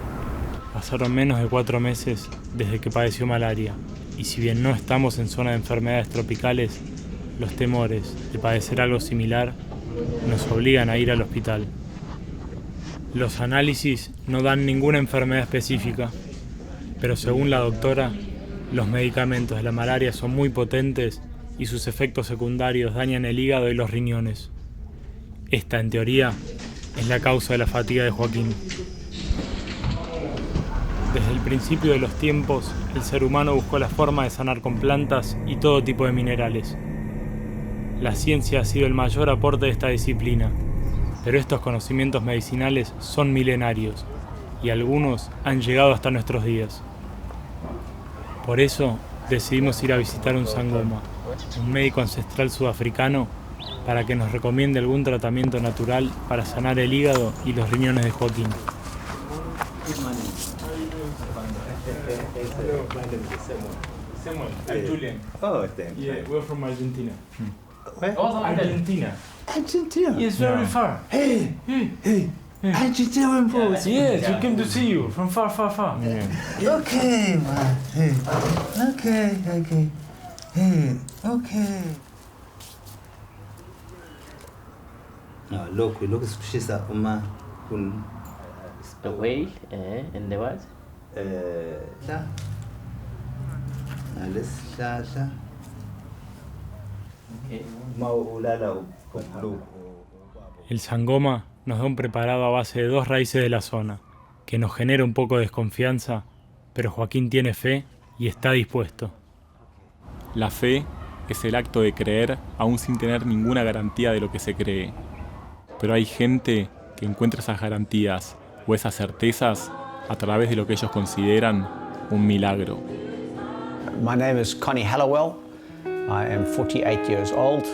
Pasaron menos de 4 meses desde que padeció malaria, y si bien no estamos en zona de enfermedades tropicales, los temores de padecer algo similar nos obligan a ir al hospital. Los análisis no dan ninguna enfermedad específica, pero según la doctora, los medicamentos de la malaria son muy potentes y sus efectos secundarios dañan el hígado y los riñones. Esta, en teoría, es la causa de la fatiga de Joaquín. Desde el principio de los tiempos, el ser humano buscó la forma de sanar con plantas y todo tipo de minerales. La ciencia ha sido el mayor aporte de esta disciplina, pero estos conocimientos medicinales son milenarios y algunos han llegado hasta nuestros días. Por eso decidimos ir a visitar un sangoma, un médico ancestral sudafricano, para que nos recomiende algún tratamiento natural para sanar el hígado y los riñones de Joaquín. Samuel, I'm Julian. Oh, thank you. Yeah, we're from Argentina. Where? Argentina. Argentina? Yes, very far. Hey, hey, Argentinian boys. Yes, we came to see you from far. Yeah. Okay, man. Hey. Okay. Hey, okay. Lokhu sikushisa uma kun the whale and the what? Sha. El sangoma nos da un preparado a base de 2 raíces de la zona, que nos genera un poco de desconfianza, pero Joaquín tiene fe y está dispuesto. La fe es el acto de creer aún sin tener ninguna garantía de lo que se cree. Pero hay gente que encuentra esas garantías o esas certezas a través de lo que ellos consideran un milagro. My name is Connie Hallowell. I am 48 years old.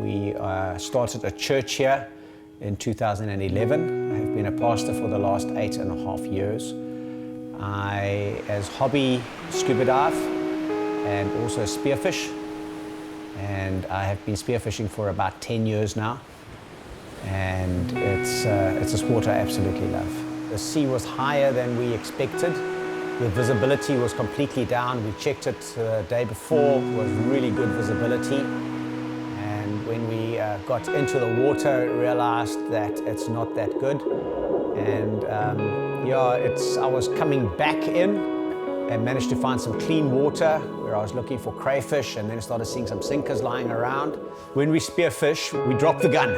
We started a church here in 2011. I have been a pastor for the last 8.5 years. I, as hobby, scuba dive and also spearfish. and I have been spearfishing for about 10 years now, and it's a sport I absolutely love. The sea was higher than we expected. The visibility was completely down. We checked it the day before. It was really good visibility. And when we got into the water, realized that it's not that good. And I was coming back in and managed to find some clean water where I was looking for crayfish, and then started seeing some sinkers lying around. When we spearfish, we drop the gun.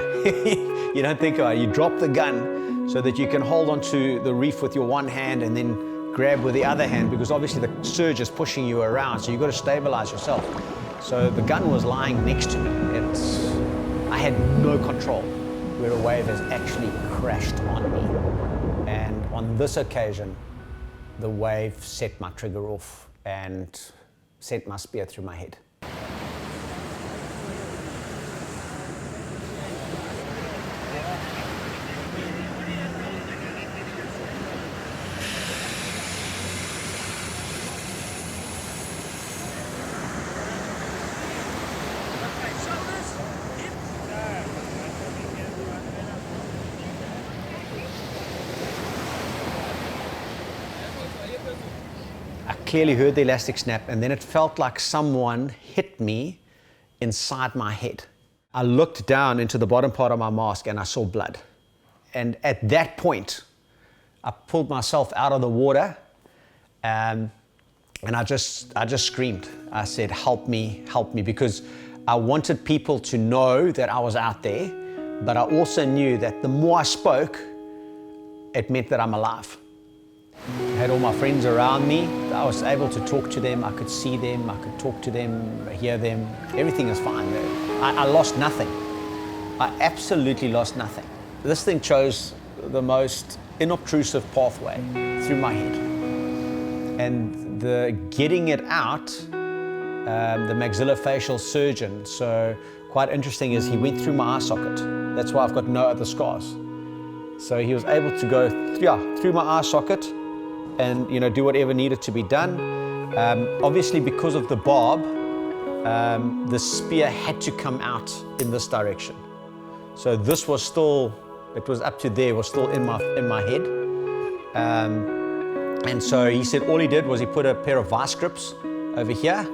You don't think about it. You drop the gun so that you can hold onto the reef with your one hand and then grab with the other hand, because obviously the surge is pushing you around, so you've got to stabilize yourself. So the gun was lying next to me. I had no control where a wave has actually crashed on me. And on this occasion, the wave set my trigger off and sent my spear through my head. Clearly heard the elastic snap, and then it felt like someone hit me inside my head. I looked down into the bottom part of my mask and I saw blood. And at that point, I pulled myself out of the water and I just screamed. I said, help me, because I wanted people to know that I was out there, but I also knew that the more I spoke, it meant that I'm alive. I had all my friends around me. I was able to talk to them. I could see them. I could talk to them, hear them. Everything is fine. I lost nothing. I absolutely lost nothing. This thing chose the most inobtrusive pathway through my head. And the getting it out, the maxillofacial surgeon, so quite interesting is he went through my eye socket. That's why I've got no other scars. So he was able to go through my eye socket and do whatever needed to be done. Obviously, because of the barb, the spear had to come out in this direction. So this was still, it was up to there, was still in my head. And so he said all he did was he put a pair of vice grips over here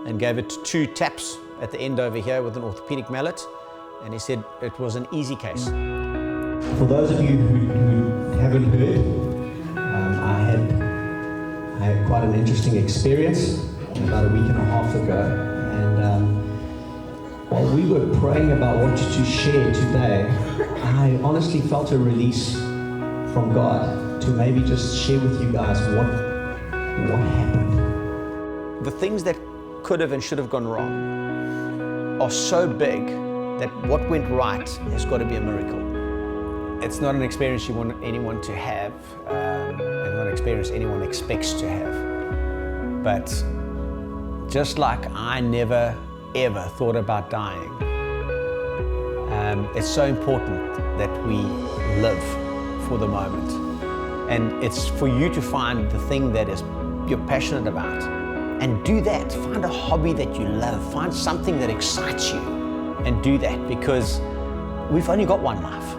and gave it 2 taps at the end over here with an orthopedic mallet. And he said it was an easy case. For those of you who haven't heard, I had quite an interesting experience about a week and a half ago, and while we were praying about what to share today, I honestly felt a release from God to maybe just share with you guys what happened. The things that could have and should have gone wrong are so big that what went right has got to be a miracle. It's not an experience you want anyone to have, and not an experience anyone expects to have. But just like I never, ever thought about dying, it's so important that we live for the moment. And it's for you to find the thing that you're passionate about and do that. Find a hobby that you love. Find something that excites you and do that, because we've only got one life.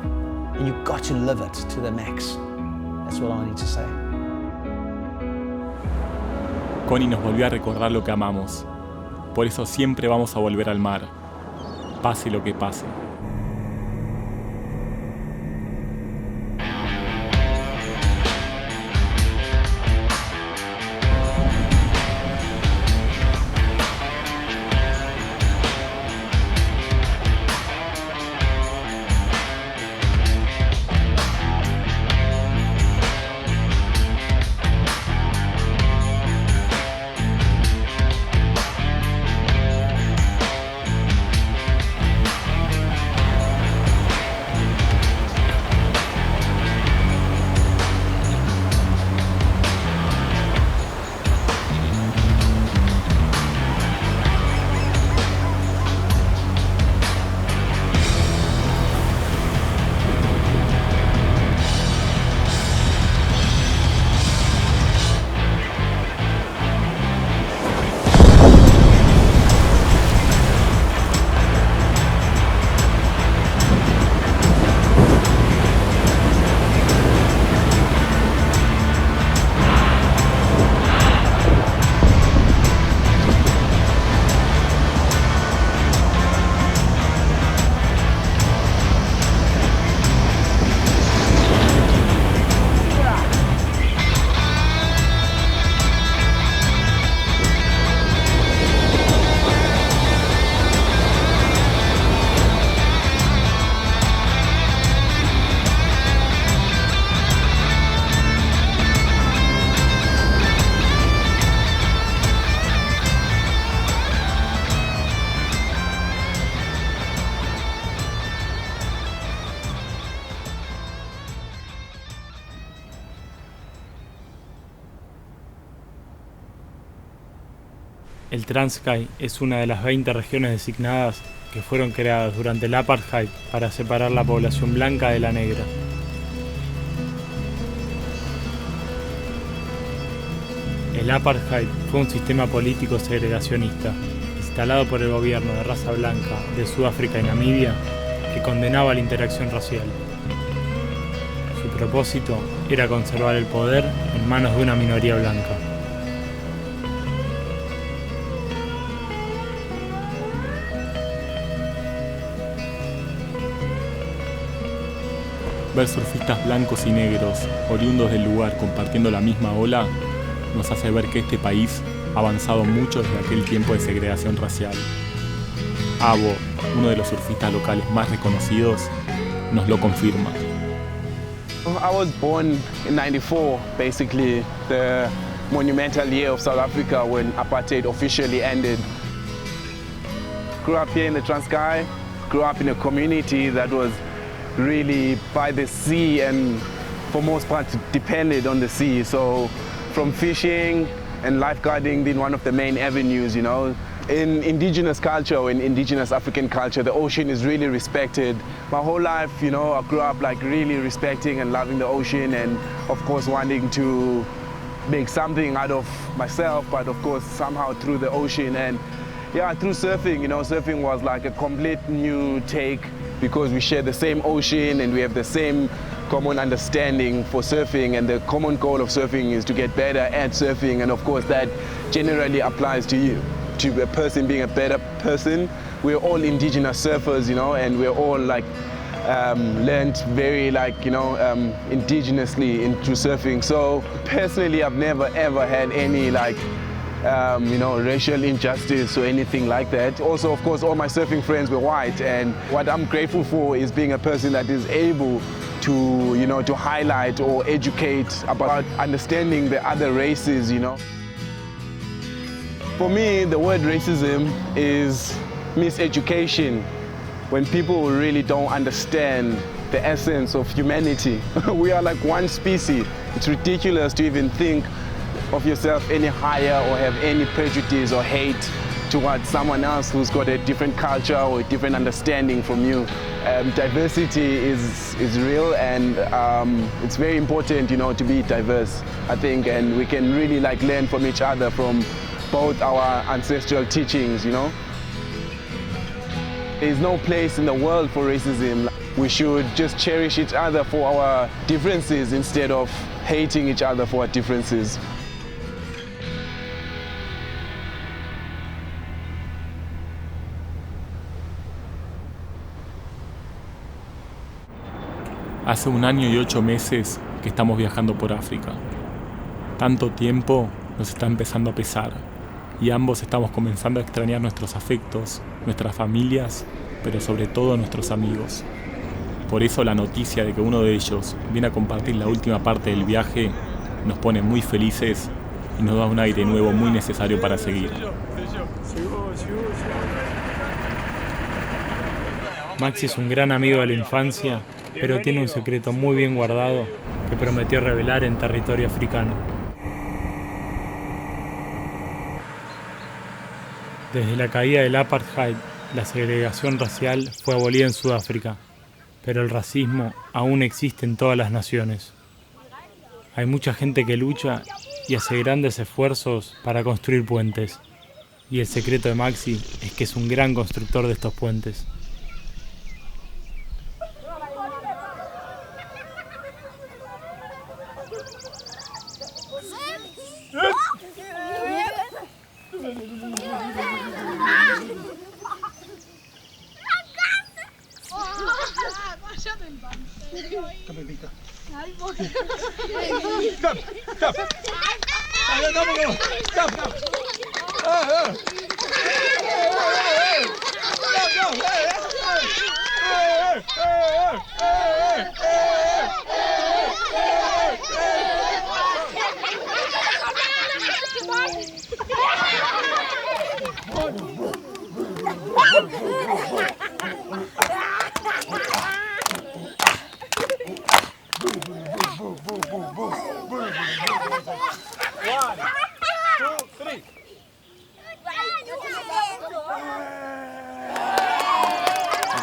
And you've got to live it to the max. That's all I need to say. Connie nos volvió a recordar lo que amamos. Por eso siempre vamos a volver al mar, pase lo que pase. El Transkei es una de las 20 regiones designadas que fueron creadas durante el apartheid para separar la población blanca de la negra. El apartheid fue un sistema político segregacionista instalado por el gobierno de raza blanca de Sudáfrica y Namibia que condenaba la interacción racial. Su propósito era conservar el poder en manos de una minoría blanca. Ver surfistas blancos y negros, oriundos del lugar, compartiendo la misma ola, nos hace ver que este país ha avanzado mucho desde aquel tiempo de segregación racial. Abo, uno de los surfistas locales más reconocidos, nos lo confirma. I was born in '94, basically the monumental year of South Africa when apartheid officially ended. Grew up here in the Transkei, grew up in a community that was really by the sea and for most part depended on the sea. So from fishing and lifeguarding being one of the main avenues, you know. In indigenous culture or in indigenous African culture, the ocean is really respected. My whole life, you know, I grew up like really respecting and loving the ocean and of course wanting to make something out of myself, but of course somehow through the ocean. And yeah, through surfing, you know, surfing was like a complete new take because we share the same ocean and we have the same common understanding for surfing, and the common goal of surfing is to get better at surfing, and of course that generally applies to you, to a person being a better person. We're all indigenous surfers, you know, and we're all like learned very like, you know, indigenously into surfing. So personally, I've never ever had any like you know, racial injustice or anything like that. Also, of course, all my surfing friends were white, and what I'm grateful for is being a person that is able to, you know, to highlight or educate about understanding the other races, you know. For me, the word racism is miseducation. When people really don't understand the essence of humanity. We are like one species. It's ridiculous to even think of yourself any higher or have any prejudice or hate towards someone else who's got a different culture or a different understanding from you. Diversity is real, and it's very important, you know, to be diverse, I think, and we can really like learn from each other, from both our ancestral teachings, you know. There's no place in the world for racism. We should just cherish each other for our differences instead of hating each other for our differences. Hace 1 año y 8 meses que estamos viajando por África. Tanto tiempo nos está empezando a pesar y ambos estamos comenzando a extrañar nuestros afectos, nuestras familias, pero sobre todo nuestros amigos. Por eso la noticia de que uno de ellos viene a compartir la última parte del viaje nos pone muy felices y nos da un aire nuevo muy necesario para seguir. Maxi es un gran amigo de la infancia, pero tiene un secreto muy bien guardado que prometió revelar en territorio africano. Desde la caída del apartheid, la segregación racial fue abolida en Sudáfrica, pero el racismo aún existe en todas las naciones. Hay mucha gente que lucha y hace grandes esfuerzos para construir puentes, y el secreto de Maxi es que es un gran constructor de estos puentes.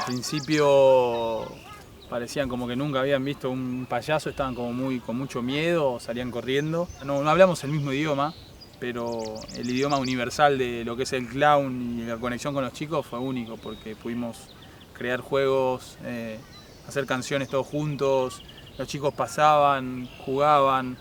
principio parecían como que nunca habían visto un payaso, estaban como con mucho miedo, salían corriendo. No hablamos el mismo idioma, pero el idioma universal de lo que es el clown y la conexión con los chicos fue único, porque pudimos crear juegos, hacer canciones todos juntos, los chicos pasaban, jugaban.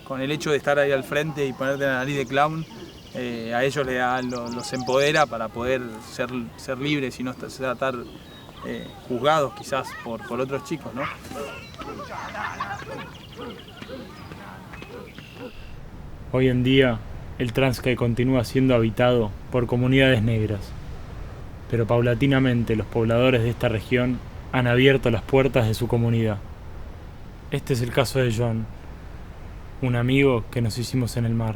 Con el hecho de estar ahí al frente y ponerte la nariz de clown, a ellos los empodera para poder ser libres y no estar juzgados quizás por otros chicos, ¿no? Hoy en día, el Transkei continúa siendo habitado por comunidades negras, pero paulatinamente los pobladores de esta región han abierto las puertas de su comunidad. Este es el caso de John, un amigo que nos hicimos en el mar.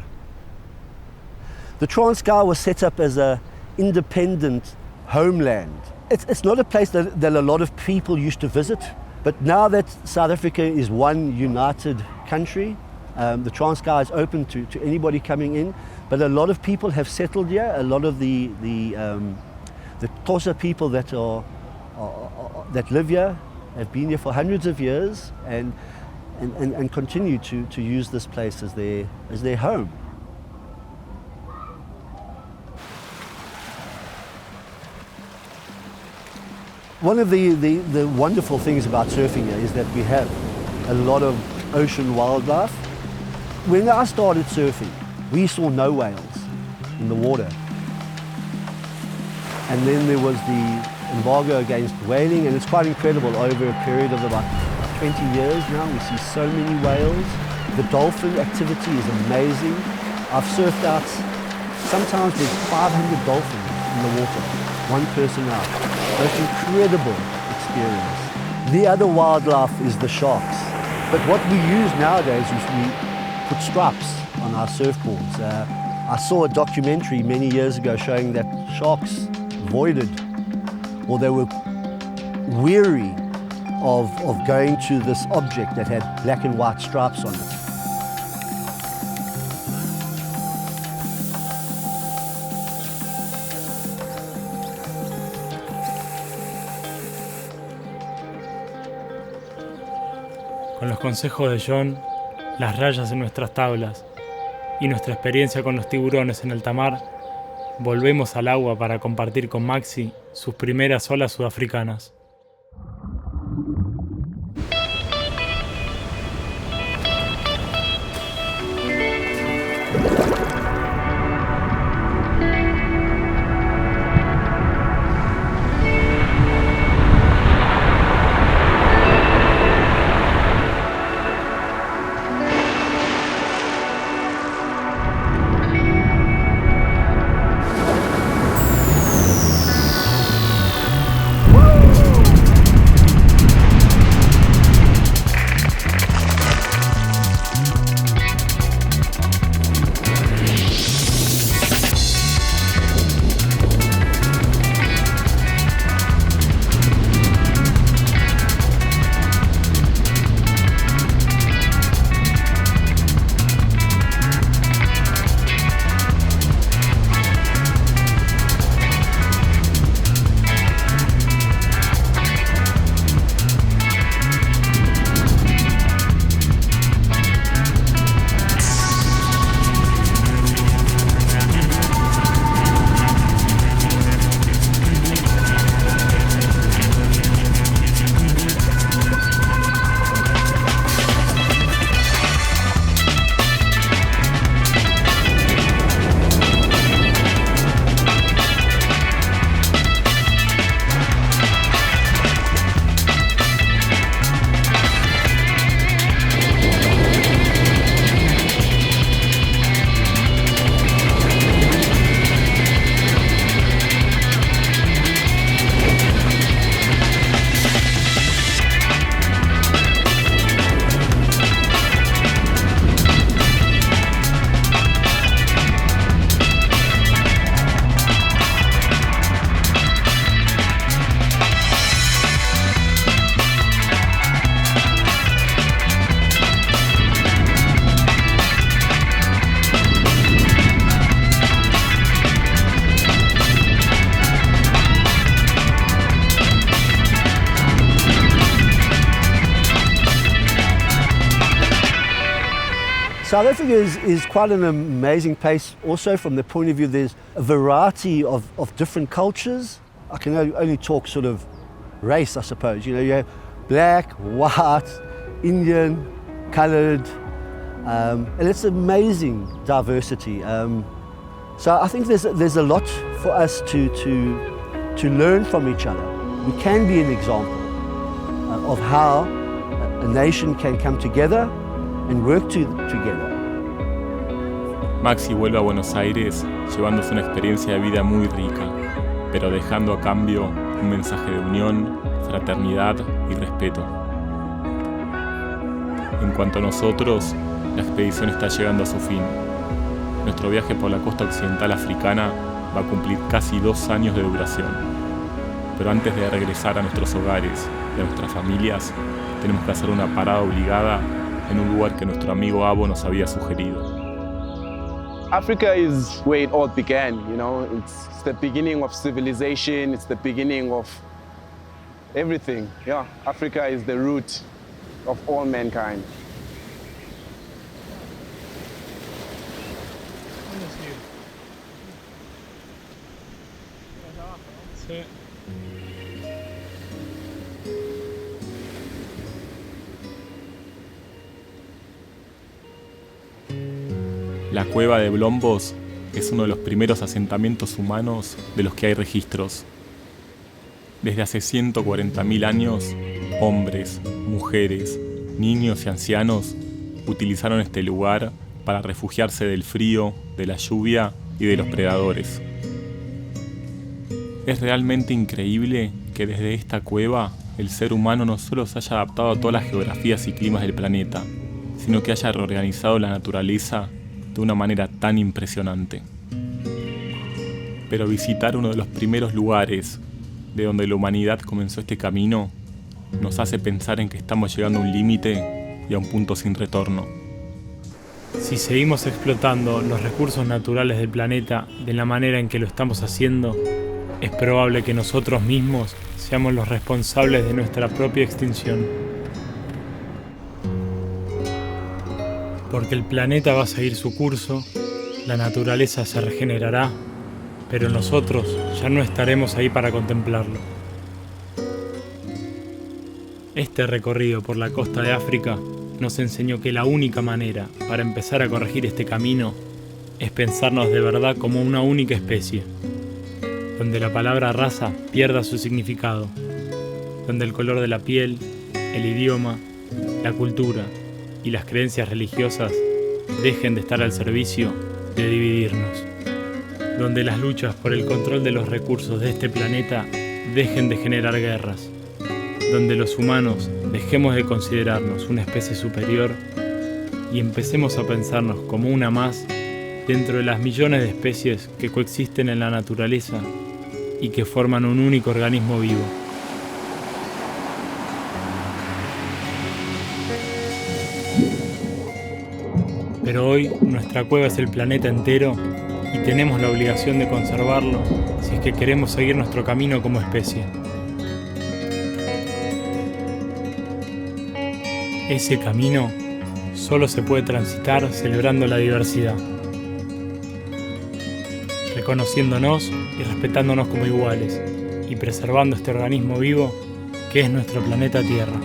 The Transkei was set up as an independent homeland. It's not a place that a lot of people used to visit, but now that South Africa is one united country, the Transkei is open to anybody coming in, but a lot of people have settled here. A lot of the Xhosa people that live here have been here for hundreds of years and continue to use this place as their home. One of the wonderful things about surfing here is that we have a lot of ocean wildlife. When I started surfing, we saw no whales in the water. And then there was the embargo against whaling, and it's quite incredible. Over a period of about 20 years now, we see so many whales. The dolphin activity is amazing. I've surfed out, sometimes there's 500 dolphins in the water, one person out. It's an incredible experience. The other wildlife is the sharks. But what we use nowadays is we put stripes on our surfboards. I saw a documentary many years ago showing that sharks avoided, or they were weary of going to this object that had black and white stripes on it. Con los consejos de John, las rayas en nuestras tablas y nuestra experiencia con los tiburones en alta mar, volvemos al agua para compartir con Maxi sus primeras olas sudafricanas. South Africa is quite an amazing place also from the point of view there's a variety of different cultures. I can only talk sort of race, I suppose. You know, you have black, white, Indian, coloured, and it's amazing diversity. So I think there's a lot for us to learn from each other. We can be an example of how a nation can come together and work together. Maxi vuelve a Buenos Aires llevándose una experiencia de vida muy rica, pero dejando a cambio un mensaje de unión, fraternidad y respeto. En cuanto a nosotros, la expedición está llegando a su fin. Nuestro viaje por la costa occidental africana va a cumplir casi 2 años de duración. Pero antes de regresar a nuestros hogares y a nuestras familias, tenemos que hacer una parada obligada en un lugar que nuestro amigo Abo nos había sugerido. Africa is where it all began, you know, it's the beginning of civilization, it's the beginning of everything. Yeah, Africa is the root of all mankind. La cueva de Blombos es uno de los primeros asentamientos humanos de los que hay registros. Desde hace 140.000 años, hombres, mujeres, niños y ancianos utilizaron este lugar para refugiarse del frío, de la lluvia y de los predadores. Es realmente increíble que desde esta cueva el ser humano no solo se haya adaptado a todas las geografías y climas del planeta, sino que haya reorganizado la naturaleza de una manera tan impresionante. Pero visitar uno de los primeros lugares de donde la humanidad comenzó este camino nos hace pensar en que estamos llegando a un límite y a un punto sin retorno. Si seguimos explotando los recursos naturales del planeta de la manera en que lo estamos haciendo, es probable que nosotros mismos seamos los responsables de nuestra propia extinción. Porque el planeta va a seguir su curso, la naturaleza se regenerará, pero nosotros ya no estaremos ahí para contemplarlo. Este recorrido por la costa de África nos enseñó que la única manera para empezar a corregir este camino es pensarnos de verdad como una única especie, donde la palabra raza pierda su significado, donde el color de la piel, el idioma, la cultura y las creencias religiosas dejen de estar al servicio de dividirnos, donde las luchas por el control de los recursos de este planeta dejen de generar guerras, donde los humanos dejemos de considerarnos una especie superior y empecemos a pensarnos como una más dentro de las millones de especies que coexisten en la naturaleza y que forman un único organismo vivo. Pero hoy nuestra cueva es el planeta entero y tenemos la obligación de conservarlo si es que queremos seguir nuestro camino como especie. Ese camino solo se puede transitar celebrando la diversidad, reconociéndonos y respetándonos como iguales y preservando este organismo vivo que es nuestro planeta Tierra.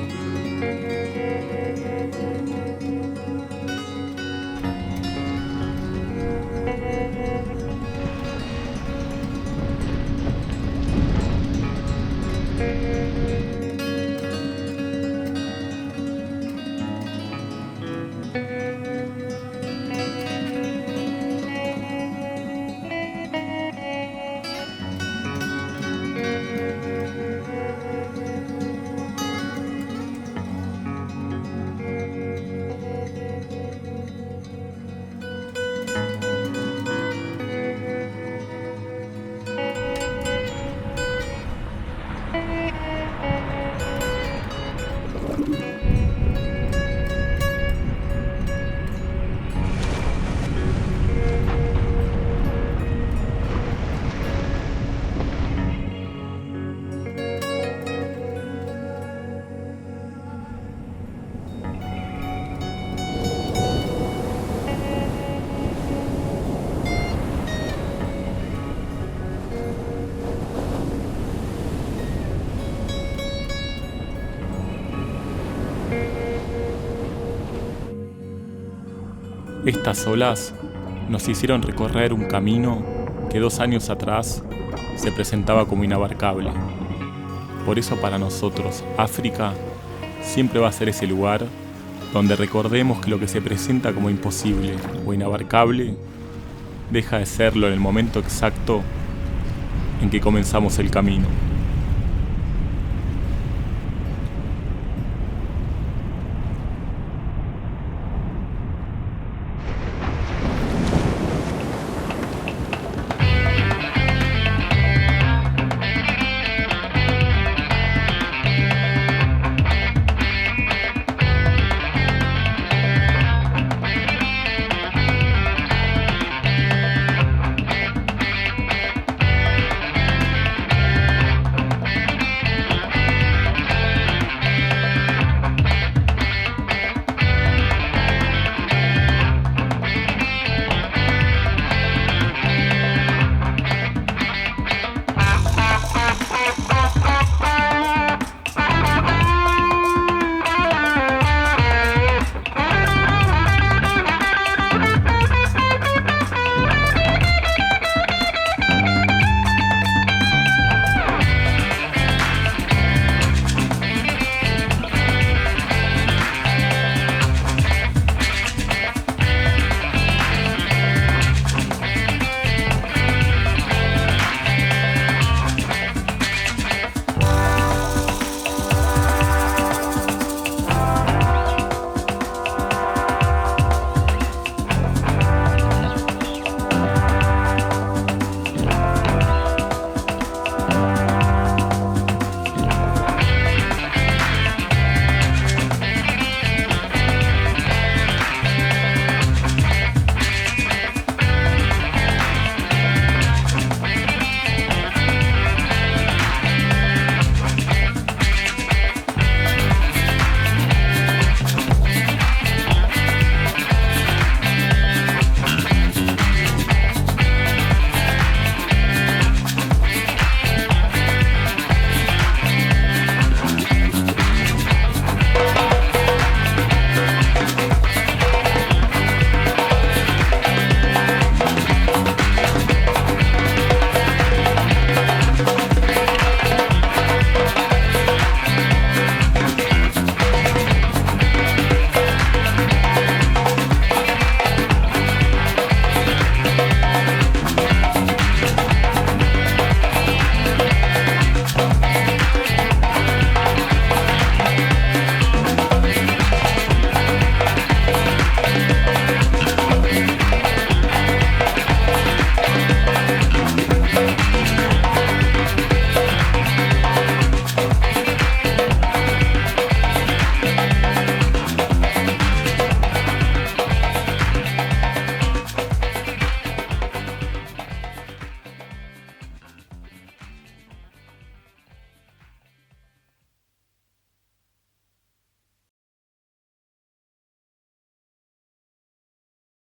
Estas olas nos hicieron recorrer un camino que 2 años atrás se presentaba como inabarcable. Por eso para nosotros, África siempre va a ser ese lugar donde recordemos que lo que se presenta como imposible o inabarcable deja de serlo en el momento exacto en que comenzamos el camino.